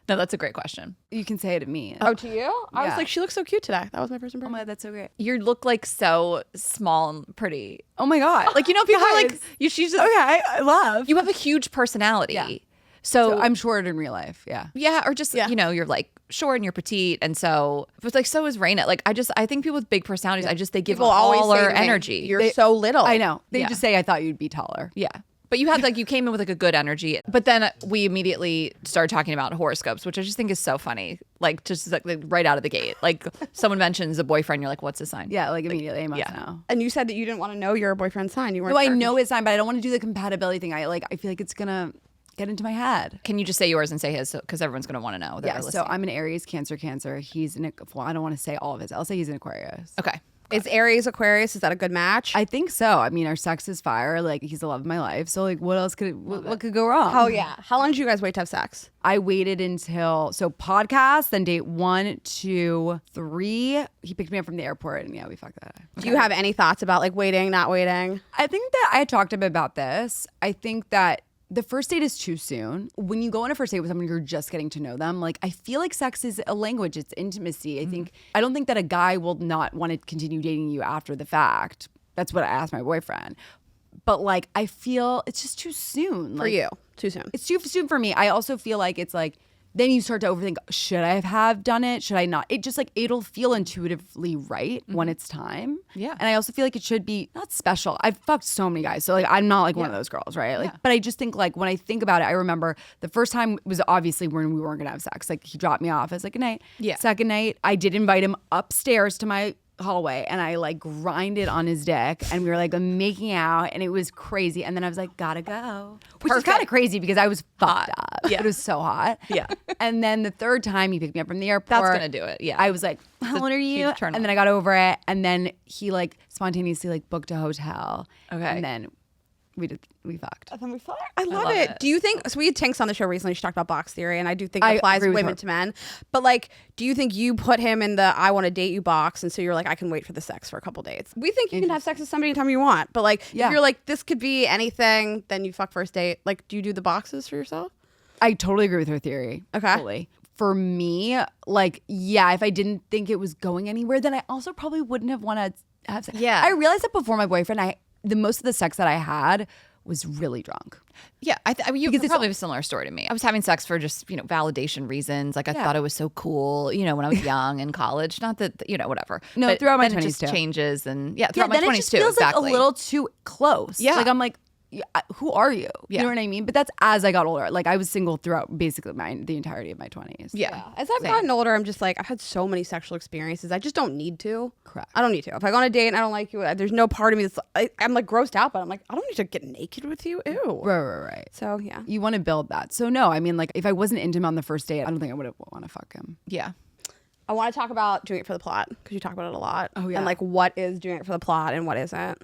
No, that's a great question. You can say it to me. Oh, to you? I was Yeah. like, she looks so cute today. That was my first Oh impression. my god, that's so great. You look like so small and pretty. Oh my god. Like you know, people are like Guys. she's just, Okay, I love. you have a huge personality. Yeah. So, I'm short in real life. Yeah. yeah, or just Yeah. you know, you're like short and you're petite, and so but like so is Raina. Like I think people with big personalities, they give People off always all say their to me, energy. You're so little. I know. They Yeah. just say I thought you'd be taller. Yeah. But you had you came in with like a good energy. But then we immediately started talking about horoscopes, which I just think is so funny. Like just like right out of the gate. Like someone mentions a boyfriend, you're like, what's his sign? Yeah, like immediately I must yeah. know. And you said that you didn't want to know your boyfriend's sign. You weren't. No, I sure. know his sign, but I don't want to do the compatibility thing. I feel like it's gonna get into my head. Can you just say yours and say his? Because everyone's going to want to know. that Yeah, are so listening. I'm an Aries, Cancer. He's well, I don't want to say all of his. I'll say he's an Aquarius. Okay. Is Aries Aquarius? Is that a good match? I think so. I mean, our sex is fire. Like he's the love of my life. So like, what else what could go wrong? Oh yeah. How long did you guys wait to have sex? I waited until podcast, then date 1, 2, 3. He picked me up from the airport, and yeah, we fucked that. Do you have any thoughts about like waiting, not waiting? I think that I talked to him about this. I think that the first date is too soon. When you go on a first date with someone, you're just getting to know them. Like, I feel like sex is a language. It's intimacy. I don't think that a guy will not want to continue dating you after the fact. That's what I asked my boyfriend. But like, I feel it's just too soon. For like, you, too soon. It's too soon for me. I also feel like it's like, then you start to overthink, should I have done it? Should I not? It just like, it'll feel intuitively right when it's time. Yeah. And I also feel like it should be not special. I've fucked so many guys. So like, I'm not like one of those girls, right? Like, but I just think like, when I think about it, I remember the first time was obviously when we weren't gonna have sex. Like, he dropped me off. I was like, good night. Yeah. Second night, I did invite him upstairs to my hallway and I like grinded on his dick and we were like making out and it was crazy. And then I was like, gotta go. Which is kind of crazy because I was fucked up. Yeah. It was so hot. Yeah. And then the third time he picked me up from the airport. That's going to do it. Yeah. I was like, how old are you? huge turn And on. then I got over it. And then he like spontaneously like booked a hotel. Okay. And then we fucked. I love it. Do you think, so we had Tinks on the show recently, she talked about box theory, and I do think it I applies agree with women her. to men. But like, do you think you put him in the I want to date you box, and so you're like, I can wait for the sex for a couple dates? We think you can have sex with somebody anytime you want, but like, Yeah. if you're like, this could be anything, then you fuck first date. Like, do you do the boxes for yourself? I totally agree with her theory. Okay. Totally. For me, like, yeah, if I didn't think it was going anywhere, then I also probably wouldn't have wanted to have sex. Yeah. I realized that before my boyfriend, the most of the sex that I had was really drunk. Yeah, I mean, you Because it's probably have a similar story to me. I was having sex for just, validation reasons. Like, I thought it was so cool, when I was young in college. Not that, whatever. No, But throughout my then it 20s just too. changes and throughout my then 20s it just too. feels Exactly. like a little too close. Yeah. Like, I'm like, who are you? Yeah. You know what I mean? But that's as I got older. Like, I was single throughout basically the entirety of my 20s. Yeah. As I've gotten older, I'm just like, I've had so many sexual experiences. I just don't need to. Correct. I don't need to. If I go on a date and I don't like you, there's no part of me that's, I'm like grossed out, but I'm like, I don't need to get naked with you. Ew. Right. So yeah. You want to build that. So no, I mean, like, if I wasn't into him on the first date, I don't think I would have want to fuck him. Yeah. I want to talk about doing it for the plot because you talk about it a lot. Oh, yeah. And like, what is doing it for the plot and what isn't?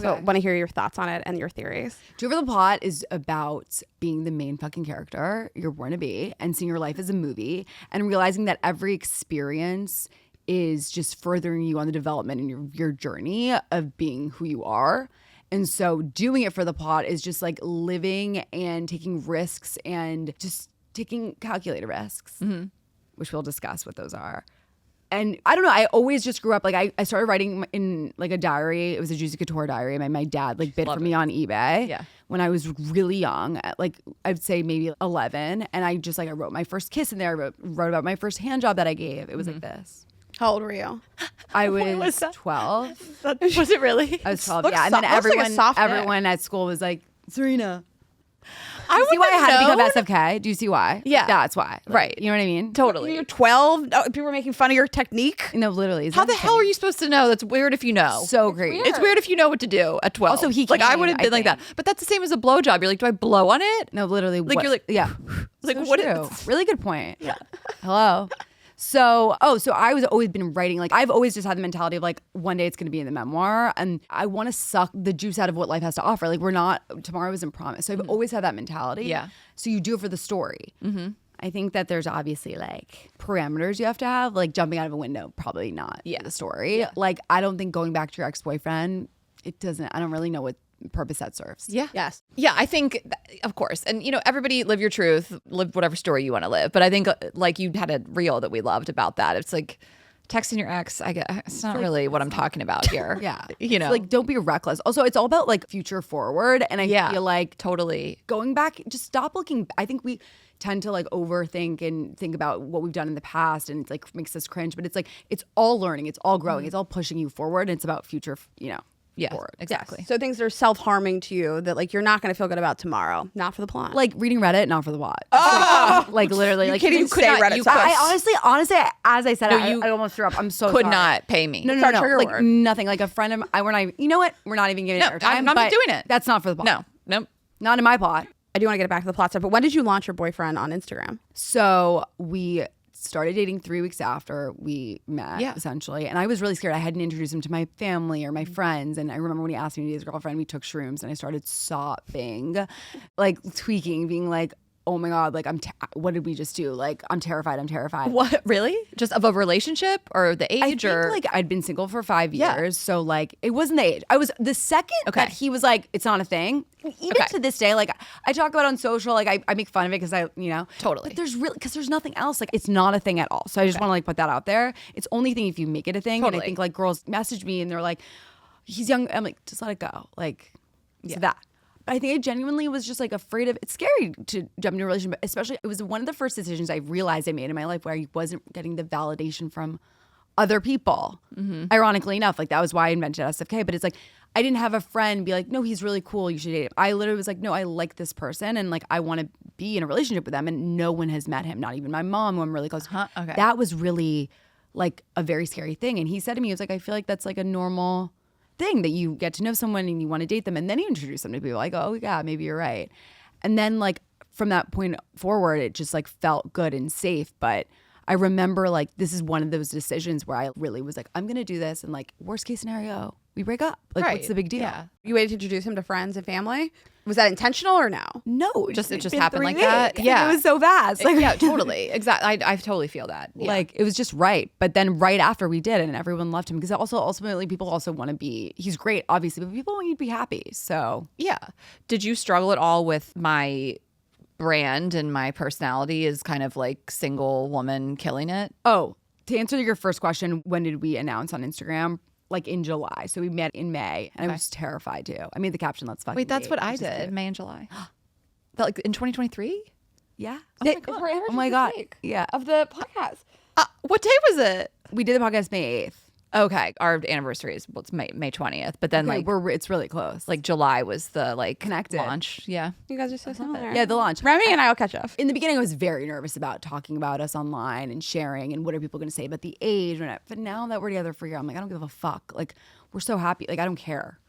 So I want to hear your thoughts on it and your theories. Do Over the Plot is about being the main fucking character you're born to be and seeing your life as a movie and realizing that every experience is just furthering you on the development in your journey of being who you are. And so doing it for the plot is just like living and taking risks and just taking calculated risks, which we'll discuss what those are. And I don't know, I always just grew up, like I started writing in like a diary. It was a Juicy Couture diary. My dad like bid for me on eBay when I was really young, like I'd say maybe 11. And I just like, I wrote my first kiss in there. I wrote about my first hand job that I gave. It was like this. How old were you? I was 12. Was it really? I was 12, Looks yeah. And then looks like a soft dick. everyone at school was like, Serena. I You see why I would've had to known. become SFK? Do you see why? Yeah. That's why. Like, Right. You know what I mean? Totally. You're 12. Oh, people were making fun of your technique. No, literally. How the hell are you supposed to know? That's weird if you know. So great. It's weird if you know what to do at 12. Also, he like I came, would have I been like that. think. But that's the same as a blowjob. You're like, do I blow on it? No, literally. Like, what- you're like, yeah. like, So what true. is- Really good point. Yeah. Hello. So I was always been writing, like I've always just had the mentality of like one day it's going to be in the memoir and I want to suck the juice out of what life has to offer. Like tomorrow isn't promised. So I've always had that mentality. Yeah. So you do it for the story. I think that there's obviously like parameters you have to have, like jumping out of a window, probably not the story. Like I don't think going back to your ex-boyfriend, I don't really know what purpose that serves. Yeah. Yes. Yeah, I think, of course. And, everybody live your truth, live whatever story you want to live. But I think, like, you had a reel that we loved about that. It's like texting your ex, it's not really what I'm talking about here. Yeah. You know? It's like, don't be reckless. Also, it's all about like future forward. And I feel like totally. going back, just stop looking. I think we tend to like overthink and think about what we've done in the past and it's like makes us cringe. But it's like, it's all learning. It's all growing. It's all pushing you forward. And it's about future, Yeah, forward. exactly. So things that are self-harming to you that like you're not going to feel good about tomorrow. Not for the plot. Like reading Reddit, not for the plot. Like literally, like can't even could say not- Reddit. you stuff. could- I honestly, as I said, you I almost threw up. I'm so Could sorry. not pay me. No, It's our no, trigger like word. nothing. Like a friend of mine, we're not even, you know what? We're not even giving No, it airtime. I'm not but doing it. That's not for the plot. No, nope. Not in my plot. I do want to get back to the plot stuff, but when did you launch your boyfriend on Instagram? So we started dating 3 weeks after we met, essentially. And I was really scared. I hadn't introduced him to my family or my friends. And I remember when he asked me to be his girlfriend, we took shrooms and I started sobbing, like tweaking, being like, oh my God, like what did we just do? Like, I'm terrified. What, really? Just of a relationship or the age? I think like I'd been single for 5 years. So like it wasn't the age. I was the second that he was like, it's not a thing. Even to this day, like I talk about it on social, like I make fun of it because Totally. But there's really, because there's nothing else. Like it's not a thing at all. So I just want to like put that out there. It's only thing if you make it a thing. Totally. And I think like girls message me and they're like, he's young. I'm like, just let it go. Like, so that. But I think I genuinely was just like afraid of, it's scary to jump into a relationship, but especially it was one of the first decisions I realized I made in my life where I wasn't getting the validation from other people. Ironically enough, like that was why I invented SFK. But it's like, I didn't have a friend be like, no, he's really cool, you should date him. I literally was like, no, I like this person and like I want to be in a relationship with them, and no one has met him, not even my mom, who I'm really close to. Okay. That was really like a very scary thing. And he said to me, he was like, I feel like that's like a normal thing that you get to know someone and you want to date them, and then you introduce them to people. I go, oh yeah, maybe you're right. And then like from that point forward, it just like felt good and safe. But I remember like this is one of those decisions where I really was like, I'm gonna do this, and like worst case scenario, we break up. Like what's the big deal? Yeah. You waited to introduce him to friends and family? Was that intentional or no? No, It just it's happened been like 3 that? weeks. Yeah. It was so fast. Like, Yeah, totally. Exactly. I totally feel that. Yeah. Like it was just right. But then right after we did, and everyone loved him because also ultimately people also want to be, he's great obviously, but people want you to be happy. So yeah. Did you struggle at all with my brand and my personality is kind of like single woman killing it? to answer your first question, when did we announce on Instagram? Like in July. So we met in May, and I was terrified too. I made the caption, let's fucking Wait, that's date, what I which is did, cute. May and July. That like in 2023? Yeah. Oh my God. Yeah. Of the podcast. What day was it? We did the podcast May 8th. Okay, our anniversary is it's May 20th, but then Like like it's really close. like July was the like Connected. launch. Yeah. You guys are so similar. yeah, the launch. Remy and I will catch up. In the beginning, I was very nervous about talking about us online and sharing and what are people going to say about the age. But now that we're together for a year, I'm like, I don't give a fuck. Like, we're so happy. Like, I don't care.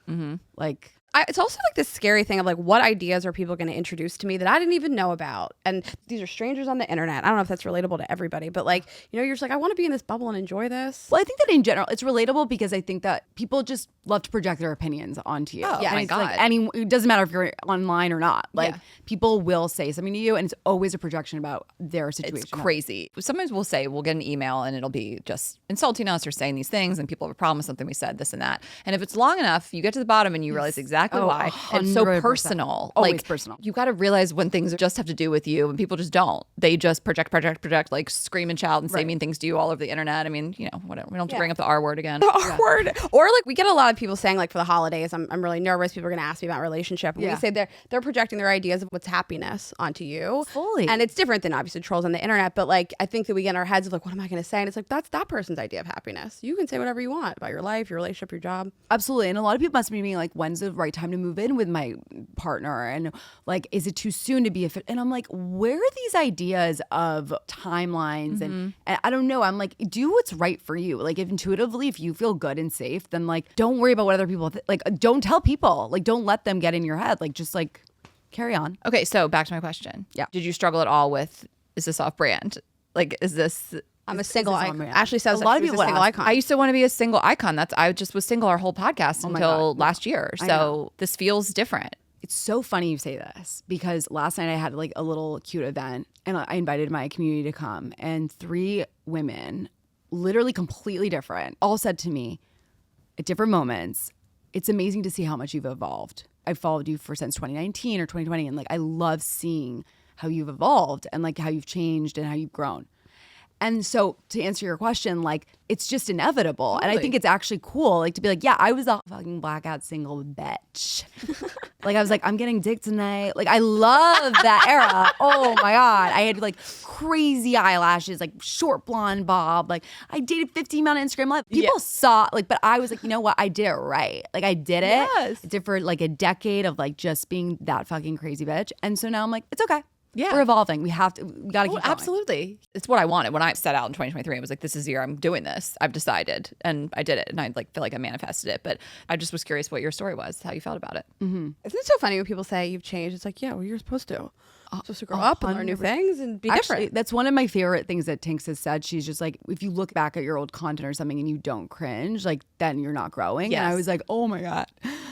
Like, It's also like this scary thing of like, what ideas are people going to introduce to me that I didn't even know about? And these are strangers on the internet. I don't know if that's relatable to everybody, but like, you're just like, I want to be in this bubble and enjoy this. well, I think that in general, it's relatable because I think that people just love to project their opinions onto you. Oh, And my it's God. like it doesn't matter if you're online or not. Like, Yeah. people will say something to you, and it's always a projection about their situation. It's crazy. Sometimes we'll get an email and it'll be just insulting us or saying these things, and people have a problem with something we said, this and that. And if it's long enough, you get to the bottom and you realize exactly why. And it's so 100%. personal. Always like personal. You got to realize when things just have to do with you, and people just don't. They just project, like scream and shout and say mean things to you all over the internet. I mean, whatever. We don't have to bring up the R word again. R word. Or like we get a lot of people saying like for the holidays, I'm really nervous. People are going to ask me about relationship. And we say they're projecting their ideas of what's happiness onto you. Fully. And it's different than obviously trolls on the internet. But like, I think that we get in our heads of like, what am I going to say? And it's like, that's that person's idea of happiness. You can say whatever you want about your life, your relationship, your job. Absolutely. And a lot of people must be being like, when's the right time to move in with my partner? And like, is it too soon to be a fit? And I'm like, where are these ideas of timelines? And I don't know. I'm like, do what's right for you. Like, if intuitively, if you feel good and safe, then like, don't worry about what other people like. Don't tell people. Like, don't let them get in your head. Like, just like carry on. Okay, so back to my question. Yeah. Did you struggle at all with, is this off brand? Like, is this... I'm a single this on icon. brand? Ashley says A lot of she was people a single ask. icon. I used to want to be a single icon. I just was single our whole podcast my until God. last year. I So know. this feels different. It's so funny you say this because last night I had like a little cute event and I invited my community to come, and 3 women, literally completely different, all said to me at different moments, it's amazing to see how much you've evolved. I've followed you since 2019 or 2020, and like I love seeing how you've evolved and like how you've changed and how you've grown. And so to answer your question, like it's just inevitable. And I think it's actually cool, like to be like, yeah, I was a fucking blackout single bitch. Like I was like, I'm getting dick tonight. Like I love that era. Oh my God. I had like crazy eyelashes, like short blonde bob. Like I dated 15 men on Instagram Live. People saw like, but I was like, you know what? I did it right. Like I did it. Yes. I did for like a decade of like just being that fucking crazy bitch. And so now I'm like, it's okay. Yeah. We're evolving. We got to keep going. Absolutely. It's what I wanted. When I set out in 2023, I was like, this is the year I'm doing this. I've decided. And I did it. And I like feel like I manifested it. But I just was curious what your story was, how you felt about it. Isn't it so funny when people say you've changed? It's like, yeah, well, you're supposed to. Supposed to grow up and learn new things and be Actually, different. that's one of my favorite things that Tinks has said. She's just like, if you look back at your old content or something and you don't cringe, like then you're not growing. And I Yes. was like, oh my God.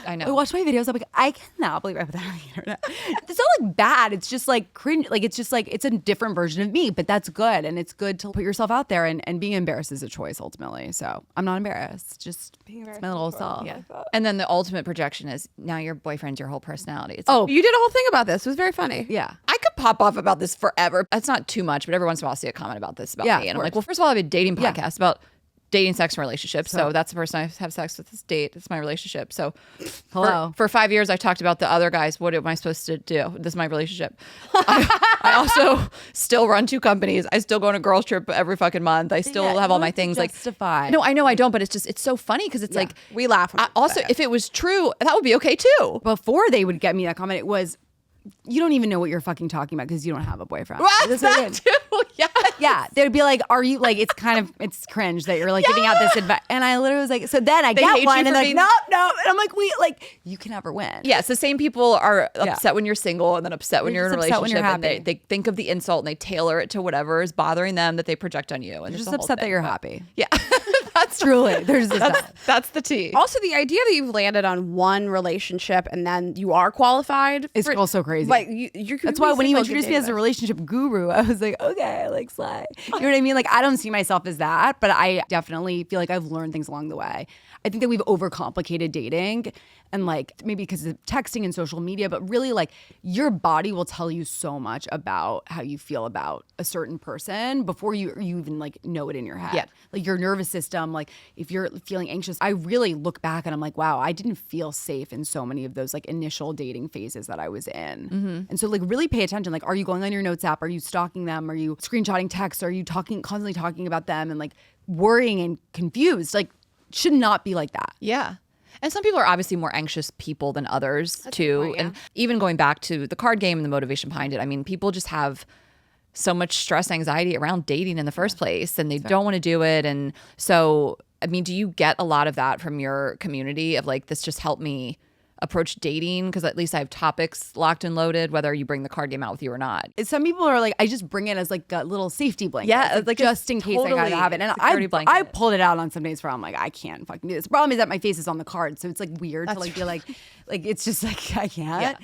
I know. I watch my videos. I'm like, I cannot believe I put that on the internet. It's not like bad. It's just like cringe. Like it's just like it's a different version of me, but that's good. And it's good to put yourself out there. And being embarrassed is a choice ultimately. So I'm not embarrassed. Just being embarrassed. It's my little self. Yeah. And then the ultimate projection is now your boyfriend's your whole personality. It's Oh, You did a whole thing about this. It was very funny. yeah. I could pop off about this forever. That's not too much, but every once in a while I'll see a comment about this about Yeah, me. And of I'm like, course. well, first of all, I have a dating podcast about dating, sex, and relationships. So that's the person I have sex with, this date. It's my relationship. So Hello. for 5 years, I talked about the other guys. What am I supposed to do? This is my relationship. I also still run 2 companies. I still go on a girls trip every fucking month. I still Yeah, have all you my have to things. justify. Like, no, I know I don't, but it's so funny because it's like, We laugh. when people also, say it. if it was true, that would be okay too. Before they would get me that comment, it was, you don't even know what you're fucking talking about because you don't have a boyfriend. Well, That's what it that is. too. Yeah. Yeah, they'd be like, "Are you like?" It's kind of cringe that you're like giving out this advice, and I literally was like, "So then I They get hate one, you and for they're like, being- no," and I'm like, "We like you can never win." Yes, the same people are Yeah. upset when you're single and then upset when They're you're in a just upset when relationship, you're and happy. they think of the insult and they tailor it to whatever is bothering them that they project on you. And They're it's just the whole upset that thing. you're happy. Yeah, that's Truly, there's this. that's the tea. Also, the idea that you've landed on one relationship and then you are qualified It's also crazy. Like you That's why when you introduced me as a relationship guru, I was like, okay, like slay. You know what I mean? Like I don't see myself as that, but I definitely feel like I've learned things along the way. I think that we've overcomplicated dating and like maybe because of texting and social media, but really like your body will tell you so much about how you feel about a certain person before you even like know it in your head. Yeah. Like your nervous system, like if you're feeling anxious, I really look back and I'm like, wow, I didn't feel safe in so many of those like initial dating phases that I was in. And so like really pay attention. Like, are you going on your notes app? Are you stalking them? Are you screenshotting texts? Are you constantly talking about them and like worrying and confused? Like should not be like that. Yeah. And some people are obviously more anxious people than others too. And even going back to the card game and the motivation behind it, I mean, people just have so much stress, anxiety around dating in the first place and they don't want to do it. And so, I mean, do you get a lot of that from your community of like, this just helped me approach dating because at least I have topics locked and loaded, whether you bring the card game out with you or not? Some people are like, I just bring it as like a little safety blanket. Yeah, It's like just in case I gotta totally have it. And security I blanket. pulled it out on some days where I'm like, I can't fucking do this. The problem is that my face is on the card, so it's like weird to like be like it's just like I can't. Yeah.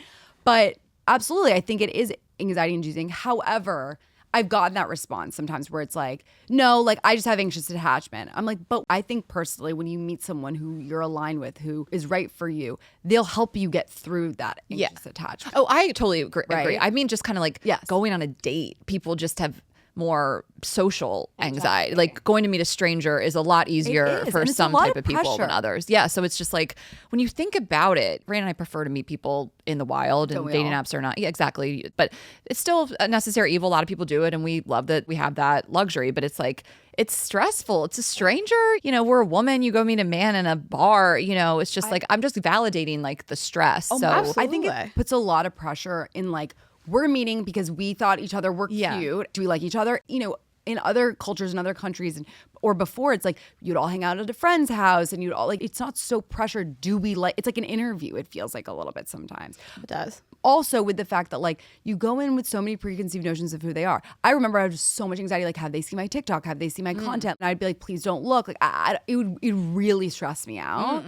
But absolutely, I think it is anxiety inducing. However, I've gotten that response sometimes where it's like, no, like I just have anxious attachment. I'm like, but I think personally, when you meet someone who you're aligned with, who is right for you, they'll help you get through that anxious attachment. Oh, I totally agree. Right? I mean, just kind of like Yes. going on a date. People just have more social anxiety. Like going to meet a stranger is a lot easier is, for and it's a some lot type of of people than pressure. others. Yeah. So it's just like when you think about it, Rain and I prefer to meet people in the wild and we dating all? apps are not. Yeah, exactly. But it's still a necessary evil. A lot of people do it and we love that we have that luxury. But it's like, it's stressful. It's a stranger. You know, we're a woman. You go meet a man in a bar. You know, it's just like, I'm just validating like the stress. So I think it Absolutely. puts a lot of pressure in like, we're meeting because we thought each other were Yeah. cute. Do we like each other? You know, in other cultures and other countries or before, it's like you'd all hang out at a friend's house and you'd all like, it's not so pressured. Do we like, it's like an interview. It feels like a little bit sometimes. It does. Also with the fact that like you go in with so many preconceived notions of who they are. I remember I had just so much anxiety, like have they seen my TikTok? Have they seen my content? And I'd be like, please don't look. Like it would really stress me out.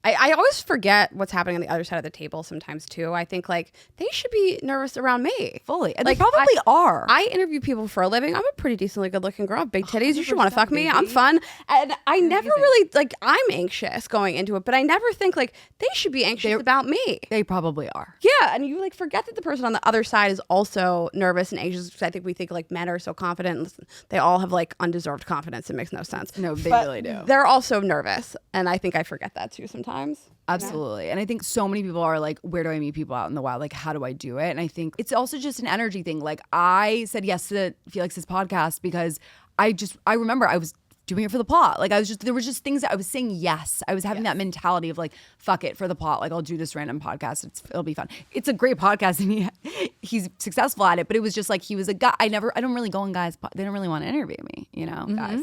I always forget what's happening on the other side of the table sometimes too. I think like they should be nervous around me. Fully. And Like, they probably are. I interview people for a living. I'm a pretty decently good looking girl. Big titties. You should want to fuck me. I'm fun. And I never really like I'm anxious going into it, but I never think like they should be anxious about me. They probably are. Yeah, and you like forget that the person on the other side is also nervous and anxious because I think we think like men are so confident. And listen, they all have like undeserved confidence. It makes no sense. No, they But really do. They're also nervous, and I think I forget that too sometimes. Absolutely. And I think so many people are like, where do I meet people out in the wild? Like, how do I do it? And I think it's also just an energy thing. Like, I said yes to Felix's podcast because I remember I was doing it for the plot. Like, there was just things that I was saying yes. I was having that mentality of like, fuck it for the plot. Like, I'll do this random podcast. It'll be fun. It's a great podcast and he's successful at it. But it was just like, he was a guy. I don't really go on guys. They don't really want to interview me, you know, guys.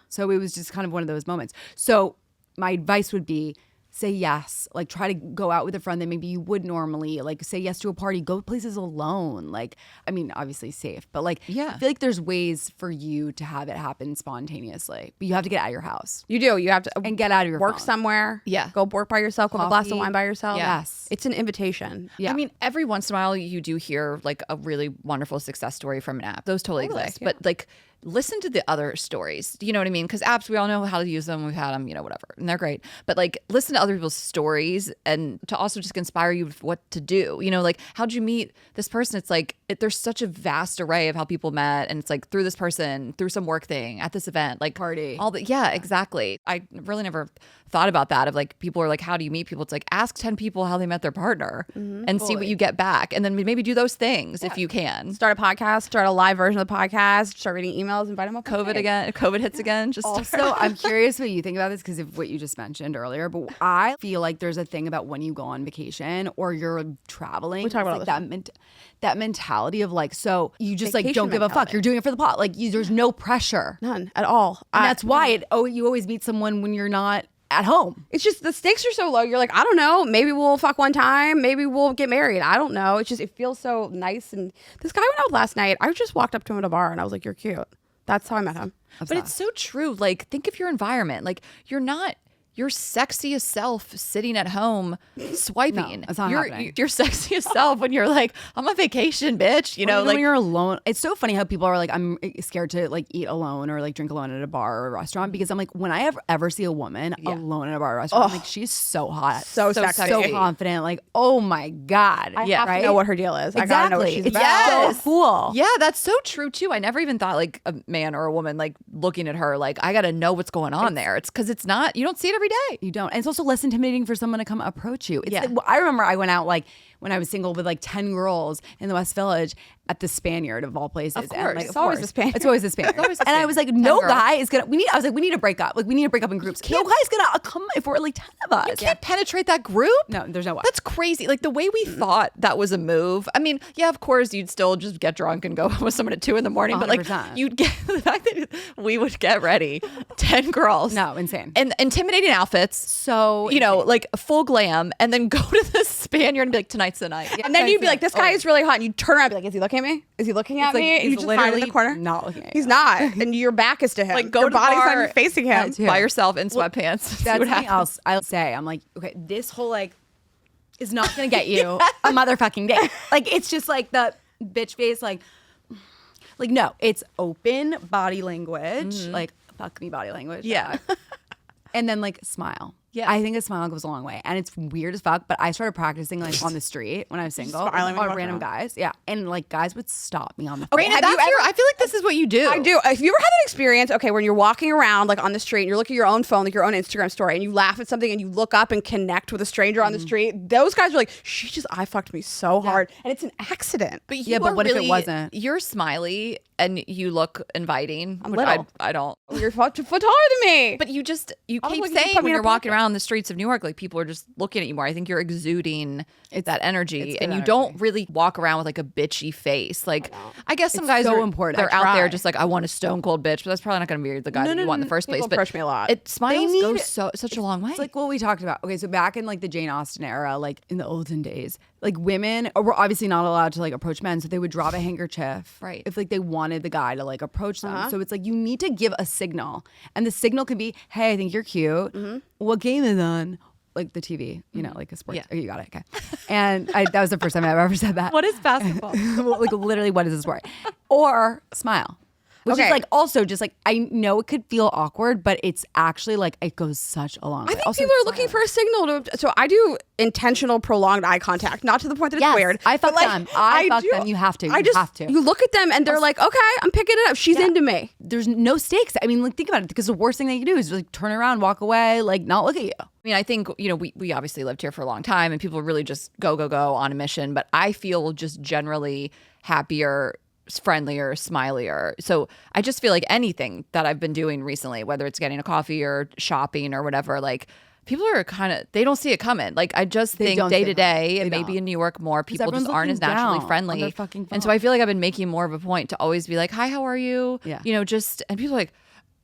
So it was just kind of one of those moments. So my advice would be, say yes. Like try to go out with a friend that maybe you would normally. Like say yes to a party. Go places alone. Like, I mean, obviously safe, but like, Yeah. I feel like there's ways for you to have it happen spontaneously, but you have to get out of your house You do. You have to and get out of your work phone. somewhere. Yeah. Go work by yourself. Go have a glass of Coffee. wine by yourself. Yeah. Yes. It's an invitation. Yeah. I mean, every once in a while you do hear like a really wonderful success story from an app. Those totally exist. But like listen to the other stories. You know what I mean? Because apps, we all know how to use them. We've had them, whatever. And they're great. But like listen to other people's stories and to also just inspire you with what to do. Like how'd you meet this person? It's like there's such a vast array of how people met. And it's like through this person, through some work thing, at this event, like Party. all the yeah, exactly. I really never thought about that of like people are like, how do you meet people? It's like ask 10 people how they met their partner and see what you get back. And then maybe do those things if you can. Start a podcast. Start a live version of the podcast. Start reading emails. Invite them up. COVID hits again. Just Also, I'm curious what you think about this because of what you just mentioned earlier. But I feel like there's a thing about when you go on vacation or you're traveling. We talk about it's all like that mentality of like, so you just like Vacation don't give a fuck. mentality. You're doing it for the pot. Like there's no pressure. None at all. And that's why you always meet someone when you're not at home. It's just the stakes are so low. You're like, I don't know. Maybe we'll fuck one time. Maybe we'll get married. I don't know. It's just it feels so nice. And this guy went out last night. I just walked up to him at a bar and I was like, "You're cute." That's how I met him. But it's so true. Like, think of your environment. Like, you're not your sexiest self sitting at home swiping. No, it's not happening. Your sexiest self when you're like, I'm on vacation, bitch. Or even Like when you're alone. It's so funny how people are like, I'm scared to like eat alone or like drink alone at a bar or a restaurant because I'm like, when I ever see a woman alone at a bar or restaurant, I'm like, she's so hot, So sexy. so confident. Like, oh my god, I have to know what her deal is. I gotta know what she's It's about. so cool. Yeah, that's so true too. I never even thought like a man or a woman like looking at her like I gotta know what's going on there. It's because it's not, you don't see it every day. You don't. And it's also less intimidating for someone to come approach you. It's I remember I went out like when I was single with like 10 girls in the West Village at the Spaniard of all places. Of course. And, like, It's always the Spaniard. It's always the Spaniard. And I was like, no guy is gonna. I was like, we need to break up. Like we need to break up in groups. No guy's gonna come if we're like 10 of us. You can't penetrate that group. No, there's no way. That's crazy. Like the way we thought that was a move. I mean, yeah, of course you'd still just get drunk and go with someone at 2 a.m. But like 100%. you'd get the fact that we would get ready, 10 girls. No, insane. And intimidating outfits. So Like full glam, and then go to the Spaniard and be like, tonight's the night. And then you'd be like, this guy is really hot. And you'd turn around and be like, is he looking at me? Is he looking at like, me? And he's you just hide in the literally corner. not looking at He's you. not. And your back is to him. Like, go your to the body's bar not even facing him. by yourself in sweatpants. See That's what something happens. else I'll say. I'm like, okay, this whole like is not gonna get you a motherfucking date. Like it's just like the bitch face, like no, it's open body language, like fuck me body language. Yeah. And then like smile. Yeah. I think a smile goes a long way. And it's weird as fuck, but I started practicing like on the street when I was single. Smiling when you Or walk random around. guys. Yeah. And like guys would stop me on the Okay, Raina, have you I feel like this is what you do. I do. If you ever had that experience, okay, when you're walking around like on the street and you're looking at your own phone, like your own Instagram story, and you laugh at something and you look up and connect with a stranger on the street, those guys are like, she just eye fucked me so hard. And it's an accident. But you Yeah, but are what if it really- wasn't? You're smiley and you look inviting. I'm which little. I don't. You're foot taller than me. But you I was keep like, you saying put me when in a you're walking pocket. around the streets of New York, like people are just looking at you more. I think you're exuding that energy, it's and good you energy. don't really walk around with like a bitchy face. Like I guess some It's guys so are important. They're I out there try. just like I want a stone cold bitch, but that's probably not going to be the guy that you want in the first place. People But approach me a lot. It smiles They go need- such a long way. It's like what we talked about. Okay, so back in like the Jane Austen era, like in the olden days, like women were obviously not allowed to like approach men, so they would drop a handkerchief, Right. If like they wanted the guy to like approach them. So it's like you need to give a signal, and the signal can be, "Hey, I think you're cute. What game is on?" Like the TV, like a sports. Yeah. Oh, you got it. Okay. And that was the first time I've ever said that. what is basketball? Like literally, what is the sport? Or smile. Which Okay. is like also just like, I know it could feel awkward, but it's actually like, it goes such a long way. I think Also, people are looking for a signal to. So I do intentional, prolonged eye contact, not to the point that it's Yes, weird. I fuck but, like, them. I fuck do- them. You have to. I You just have to. You look at them and they're like, okay, I'm picking it up. She's into me. There's no stakes. I mean, like think about it, because the worst thing that you can do is like turn around, walk away, like not look at you. I mean, I think, we obviously lived here for a long time and people really just go on a mission. But I feel just generally happier, friendlier, smilier. So I just feel like anything that I've been doing recently, whether it's getting a coffee or shopping or whatever, like people are they don't see it coming. Like I just think don't day see to it day, coming. and They maybe don't. in New York more, people just everyone's aren't as looking naturally down friendly. on their fucking And so phone. I feel like I've been making more of a point to always be like, hi, how are you? Yeah. And people are like,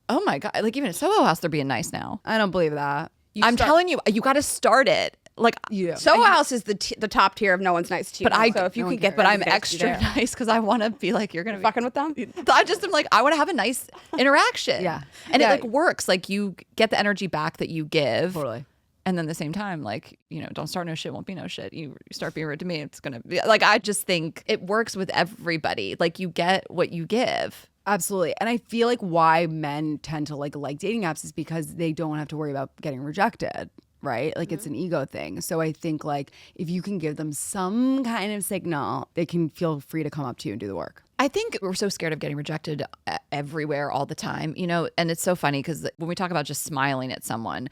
oh my God, like even at Soho House, they're being nice now. I don't believe that. I'm telling you, you got to start it. Like, So House is the top tier of no one's nice to you. But so if you can get, but I'm extra nice because I want to be like, you're gonna be fucking with them. I just am like, I want to have a nice interaction. And it like works. Like you get the energy back that you give. Totally. And then at the same time, like, don't start no shit, won't be no shit. You start being rude to me, it's gonna be like, I just think it works with everybody. Like you get what you give. Absolutely. And I feel like why men tend to like dating apps is because they don't have to worry about getting rejected. Right? Like it's an ego thing. So I think like if you can give them some kind of signal, they can feel free to come up to you and do the work. I think we're so scared of getting rejected everywhere all the time, and it's so funny because when we talk about just smiling at someone,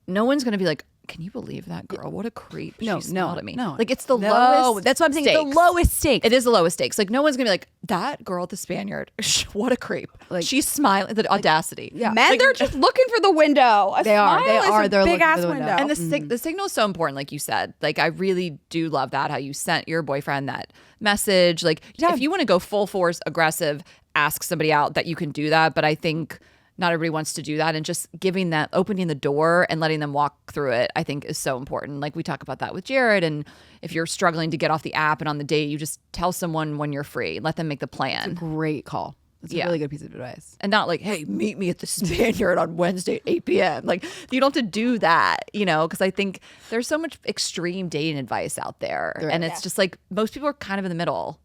no one's going to be like, can you believe that girl? What a creep. She smiled at me. No. Like it's the lowest. That's what I'm saying. Stakes. It's the lowest stakes. It is the lowest stakes. Like no one's going to be like, that girl at the Spaniard, what a creep. Like she's smiling, the audacity. Yeah. Men, they're just looking for the window. They are. They're big looking ass for the window. window. And the signal is so important, like you said. Like I really do love that, how you sent your boyfriend that message. Like if you want to go full force aggressive, ask somebody out, that you can do that. But I think not everybody wants to do that, and just opening the door and letting them walk through it, I think is so important. Like we talk about that with Jared, and if you're struggling to get off the app and on the date, you just tell someone when you're free, let them make the plan. Great call. That's a really good piece of advice. And not like, hey, meet me at the Spaniard on Wednesday at 8 p.m. Like you don't have to do that, because I think there's so much extreme dating advice out there. And it's just like most people are kind of in the middle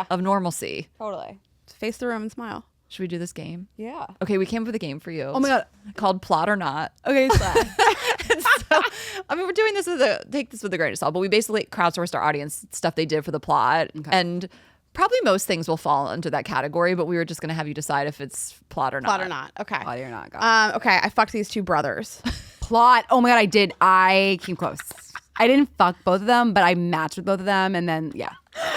of normalcy. Totally. Face the room and smile. Should we do this game? Yeah. Okay, we came up with a game for you. Oh my God. Called Plot or Not. Okay, So, I mean, we're doing this take this with a grain of salt, but we basically crowdsourced our audience stuff they did for the plot. Okay. And probably most things will fall into that category, but we were just going to have you decide if it's plot or not. Plot or not. Okay. Plot or not. Okay, I fucked these two brothers. Plot. Oh my God, I did. I came close. I didn't fuck both of them, but I matched with both of them. And then,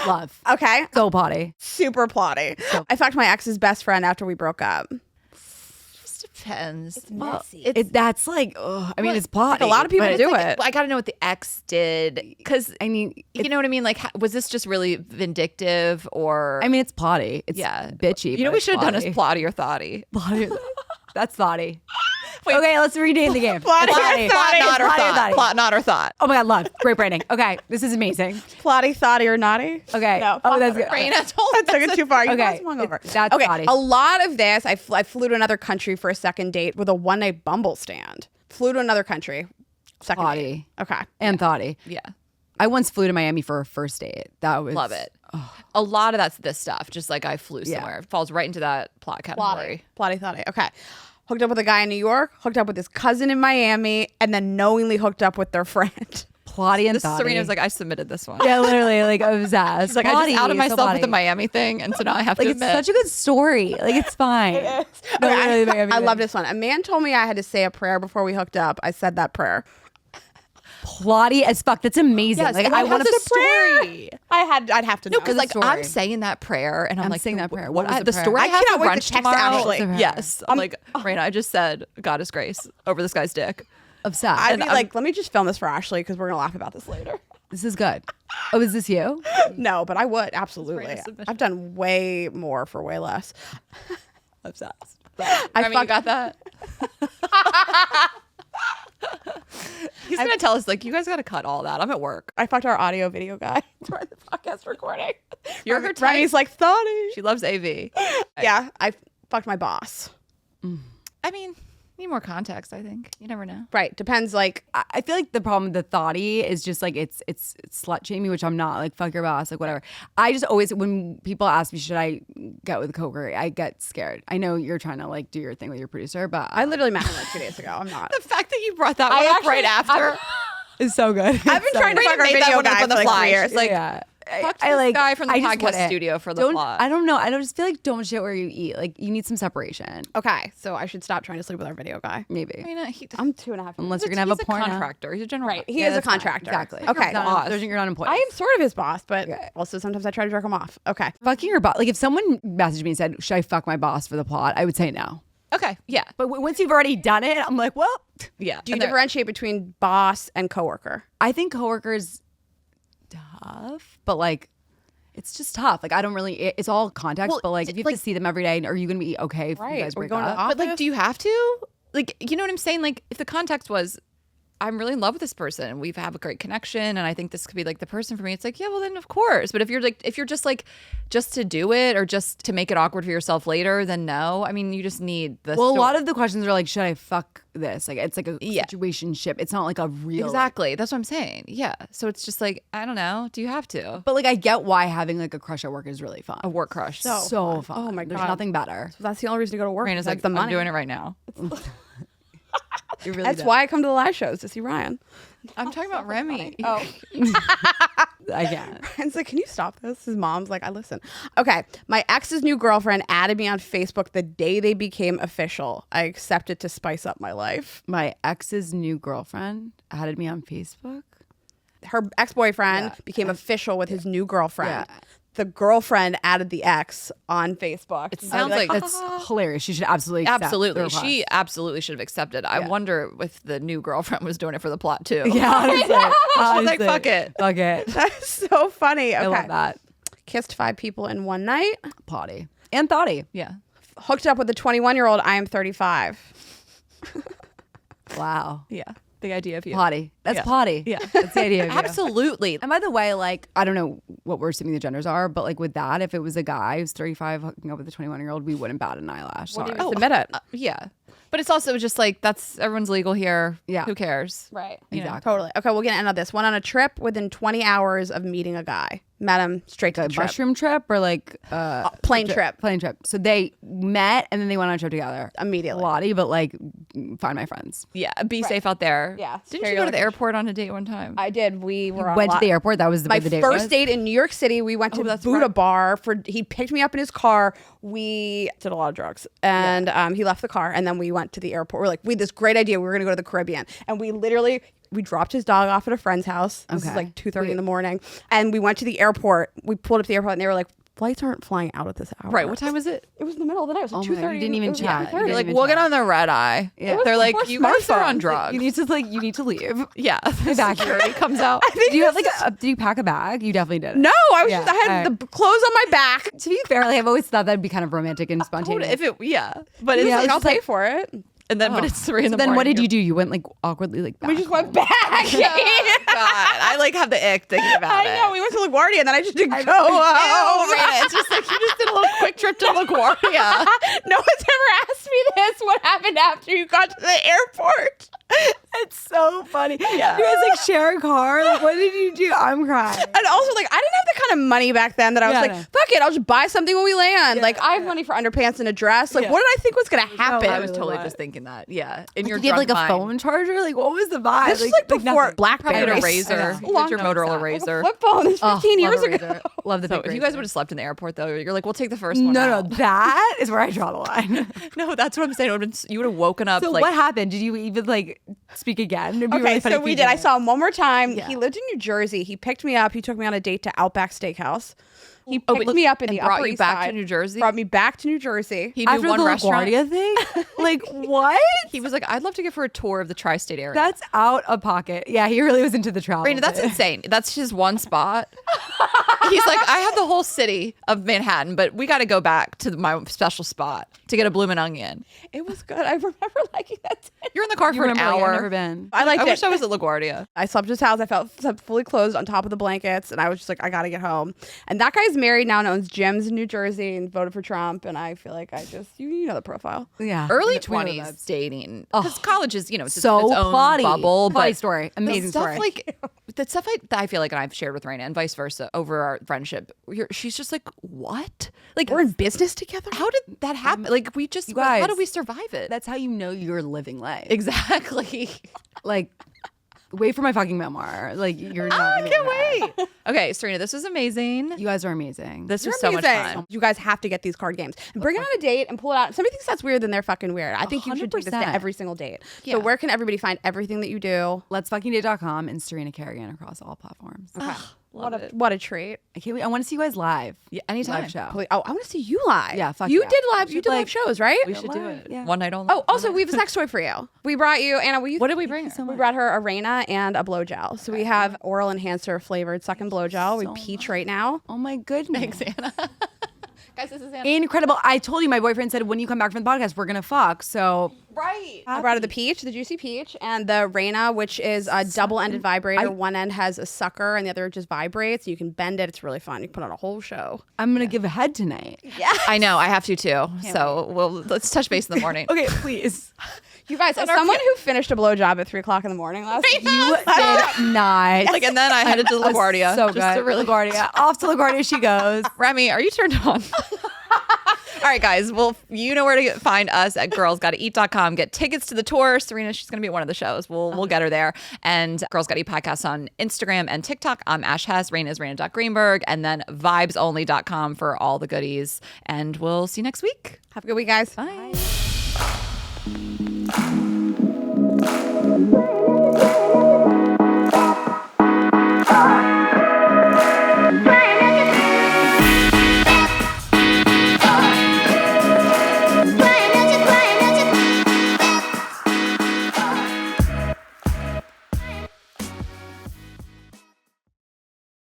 love. Okay. So plotty. Super plotty. I fucked my ex's best friend after we broke up. Just depends. It's messy. That's like, I mean, it's plotty. a lot of people but do it's it. I got to know what the ex did. Because, I mean, you know what I mean? Like, was this just really vindictive or? I mean, it's plotty. It's bitchy. You know, but we it's should have done is plotty. plotty or thoughty. Plotty. That's thoughty. Okay, let's rename the game. Plotty or Plot, thoughty. not or Plotty or thought. thoughty. Plot, not or thought. Oh my God, love. Great branding. Okay, this is amazing. Plotty, thoughty, or naughty? Okay. No. Oh, that's good. Raina told I took it too far. You Okay. guys swung over. That's okay. naughty. A lot of this, I flew to another country for a second date with a one-night Bumble stand. Flew to another country. Second Plotty. date. Okay. And thoughty. Yeah. I once flew to Miami for a first date. That was Love it. A lot of that's this stuff. Just like I flew somewhere. It falls right into that plot category. Plotty, thoughty. Okay. Hooked up with a guy in New York, hooked up with his cousin in Miami, and then knowingly hooked up with their friend. Plotty and thoughty. Serena was like, I submitted this one. yeah, literally, like obsessed. She's like, I just outed myself with the Miami thing, and so now I have Like, to it's admit. such a good story. Like, it's fine. Okay, really, Miami I thing. love this one. A man told me I had to say a prayer before we hooked up. I said that prayer. Plotty as fuck. That's amazing. Yes, like, and I it want has to a story. I'd have to know. Because like I'm saying that prayer, and I'm like saying that prayer. What What was the the prayer? story I I have cannot for wait to brunch text tomorrow? Ashley. Yes, I'm like Raina. I just said Goddess grace over this guy's dick. obsessed. I'd be like, let me just film this for Ashley because we're gonna laugh about this later. This is good. Oh, is this you? No, but I would absolutely. Great submission. I've done way more for way less. Obsessed. I You got that? He's gonna tell us like, you guys got to cut all that. I'm at work. I fucked our audio video guy during the podcast recording. You're her type. Remi's like, thoughty. She loves AV. Yeah, I fucked my boss. I mean, need more context. I think you never know. Right. Depends. Like, I feel like the problem with the thoughty is just like it's slut shaming, which I'm not. Like, fuck your boss, like whatever. I just always, when people ask me should I get with a coworker, I get scared. I know you're trying to like do your thing with your producer, but I literally met him like 2 days ago. I'm not. The fact that you brought that one up right after. it's so good. I've been trying to fuck our made that video one up guy on for the like fly. 3 years. She's like, yeah. Fuck this guy from the I just podcast wouldn't. studio for the Don't- plot. I don't know. I don't just feel like don't shit where you eat. Like you need some separation. Okay, so I should stop trying to sleep with our video guy. Maybe. I mean, I'm 2.5 years. Unless you're gonna have a he's porno. contractor. He's a general. Right. He is a that's fine. contractor. Exactly. Okay. You're not, you're not employed. I am sort of his boss, but Okay. also sometimes I try to jerk him off. Okay. Fucking your boss. Like if someone messaged me and said, "Should I fuck my boss for the plot?" I would say no. Okay. Yeah. But once you've already done it, I'm like, well, Yeah. Do you And they're- differentiate between boss and coworker? I think coworkers tough, but like it's just tough. Like I don't really. It's all context, Well, but like if you have like- to see them every day, are you gonna be okay if you guys We're break going to up? the office. But like, do you have to? Like, you know what I'm saying? Like, if the context was I'm really in love with this person and we have a great connection and I think this could be like the person for me, it's like, yeah, well then of course. But if you're just like just to do it or just to make it awkward for yourself later, then no. I mean, you just need the Well, a lot of the questions are like, should I fuck this? Like, it's like a Yeah. situationship. It's not like a real. Exactly. That's what I'm saying. Yeah. So it's just like, I don't know. Do you have to? But like, I get why having like a crush at work is really fun. A work crush. So fun. Oh my There's God. nothing better. So that's the only reason to go to work. Raina's That's like, the I'm money. doing it right now. It really That's does. why I come to the live shows to see Ryan. I'm talking about Remy. Oh. I can't. Ryan's like, can you stop this? His mom's like, I listen. Okay. My ex's new girlfriend added me on Facebook the day they became official. I accepted to spice up my life. My ex's new girlfriend added me on Facebook. Her ex-boyfriend Yeah. became official with his new girlfriend. Yeah. The girlfriend added the ex on Facebook. It sounds like That's hilarious. She should absolutely accept the absolutely. request. She absolutely should have accepted. I wonder if the new girlfriend was doing it for the plot too. Yeah, honestly. She's like, fuck it. Fuck it. That's so funny. Okay. I love that. Kissed 5 people in one night. Potty. And thoughty. Yeah. Hooked up with a 21-year-old. I am 35. Wow. Yeah. The idea of you. Potty. That's Yeah. potty. Yeah. That's the idea of you. Absolutely. And by the way, like, I don't know what we're assuming the genders are, but like with that, if it was a guy who's 35 hooking up with a 21-year-old, we wouldn't bat an eyelash. Sorry. Submit it. Yeah. But it's also just like, that's everyone's legal here. Yeah. Who cares? Right. Exactly. Totally. Okay, we're going to end on this. Went on a trip within 20 hours of meeting a guy. Met him straight to the A trip. mushroom trip or like Plane trip. Plane trip. So they met and then they went on a trip together. Immediately. Lottie, but like find my friends. Yeah. Be safe out there. Yeah. Didn't Share you your go to the location. airport on a date one time? I did. We were on Went a to lot- the airport. That was the My way the date first was. date in New York City. We went to that's Buddha right. Bar he picked me up in his car. We did a lot of drugs and he left the car and then we went to the airport. We're like, we had this great idea. We were going to go to the Caribbean and we dropped his dog off at a friend's house. This is Okay. like 2:30 in the morning. And we went to the airport. We pulled up to the airport and they were like, flights aren't flying out at this hour. Right. What time was it? It was in the middle of the night. It was like Oh my God, 2:30. you didn't even It was check. 2:30. You You're didn't like, even we'll get check. on the red eye. Yeah. They're like, before you guys are on smartphones. drugs. You need to leave. Yeah. The security comes out. Do you have like did you pack a bag? You definitely did. No, I was Yeah, just, I had the clothes on my back. To be fair, like, I've always thought that'd be kind of romantic and spontaneous. If it, yeah. But it's Yeah, like, I'll just like- pay for it. and then, but it's 3 in the then morning. what did you do? You went like awkwardly like back. We just went back. God, I like have the ick thinking about I it. know. We went to LaGuardia and then I just didn't go Ew, home. Rita, it's just like you just did a little quick trip to LaGuardia. No one's ever asked me this. What happened after you got to the airport? It's so funny. Yeah. You guys like share a car. Like, what did you do? I'm crying. And also, like, I didn't have the kind of money back then that I was Yeah, like, no. fuck it, I'll just buy something when we land. Like, I have money for underpants and a dress. Like, Yeah. what did I think was going to happen? I was really totally what? just thinking that. Yeah. In your Did you have like drunk a mind. phone charger? Like, what was the vibe? This is like before nothing. BlackBerry. I had a Berries. razor. I know. You did your Motorola Like a razor. flip phone. This Oh, 15 love years a ago. razor. Love the So big if you razor. guys would have slept in the airport, though, you're like, we'll take the first one. No, out. that is where I draw the line. No, that's what I'm saying. It would've been, you would have woken up So like. what happened? Did you even like speak again? It'd be Okay, really funny so if we you did. I didn't. saw him one more time. Yeah. He lived in New Jersey. He picked me up. He took me on a date to Outback Steakhouse. He Oh, picked but- me up in and the brought Upper you East back to Side. New Jersey? Brought me back to New Jersey. He knew After one the restaurant. LaGuardia thing? Like, what? He was like, I'd love to give her a tour of the tri-state area. That's out of pocket. Yeah, he really was into the travel. Raina, that's bit. insane. That's just one spot. He's like, I have the whole city of Manhattan, but we got to go back to my special spot to get a bloomin' onion. It was good. I remember liking that. You're in the car You for an remember, like, I've hour. never been. I liked I it. wish I was at LaGuardia. I slept at his house. I felt fully clothed on top of the blankets, and I was just like, I gotta get home. And that guy's married now and owns gyms in New Jersey and voted for Trump. And I feel like I just, you know the profile. Yeah. Early Between 20s dating. Because college is, it's So its own plotty. bubble. Plotty But story. Amazing the stuff story. like the stuff that I feel like, and I've shared with Raina and vice versa over our friendship, she's just like, what? Like, We're in business together. how did that happen? Like, we just, You how guys, did we survive it? That's how you know you're living life. Exactly. Like, wait for my fucking memoir. Like, you're not I gonna can't get wait. Okay, Serena, this was amazing. You guys are amazing. This You're was so much amazing. fun. You guys have to get these card games and bring it on a date and pull it out. If somebody thinks that's weird, then they're fucking weird. I think you should do this to 100%. every single date. Yeah. So where can everybody find everything that you do? Let'sfuckingdate.com and Serena Kerrigan across all platforms. What a treat. I can't wait. I want to see you guys live. Yeah, anytime. Live show. Oh, I want to see you live. Yeah, fuck you yeah. did live. We You should, did live like- shows, right? We should do live, it. yeah. One night only. Oh, also we have a sex toy for you. We brought you, Anna. Will you? What did we bring her? We brought her a Reina and a blow gel. So we have oral enhancer flavored suck and blow gel. We so peach right now. Oh my goodness. Thanks, Anna. Guys, this is Anna. Incredible. I told you, my boyfriend said when you come back from the podcast, we're gonna fuck. So Right. I brought her the peach, the juicy peach, and the Reina, which is a double-ended vibrator. One end has a sucker, and the other just vibrates. You can bend it. It's really fun. You can put on a whole show. I'm gonna give a head tonight. I know. I have to too. So let's touch base in the morning. Okay, please. You guys, as someone who finished a blowjob at 3 o'clock in the morning last night, You did not. Like, and then I headed to LaGuardia. So just good. to really LaGuardia. Off to LaGuardia she goes. Remy, are you turned on? All right, guys. Well, you know where to find us at girlsgottaeat.com. Get tickets to the tour. Serena, she's going to be at one of the shows. We'll get her there. And Girls Gotta Eat podcast on Instagram and TikTok. I'm Ash Hess. Raina is Raina.Greenberg. And then vibesonly.com for all the goodies. And we'll see you next week. have a good week, guys. Bye.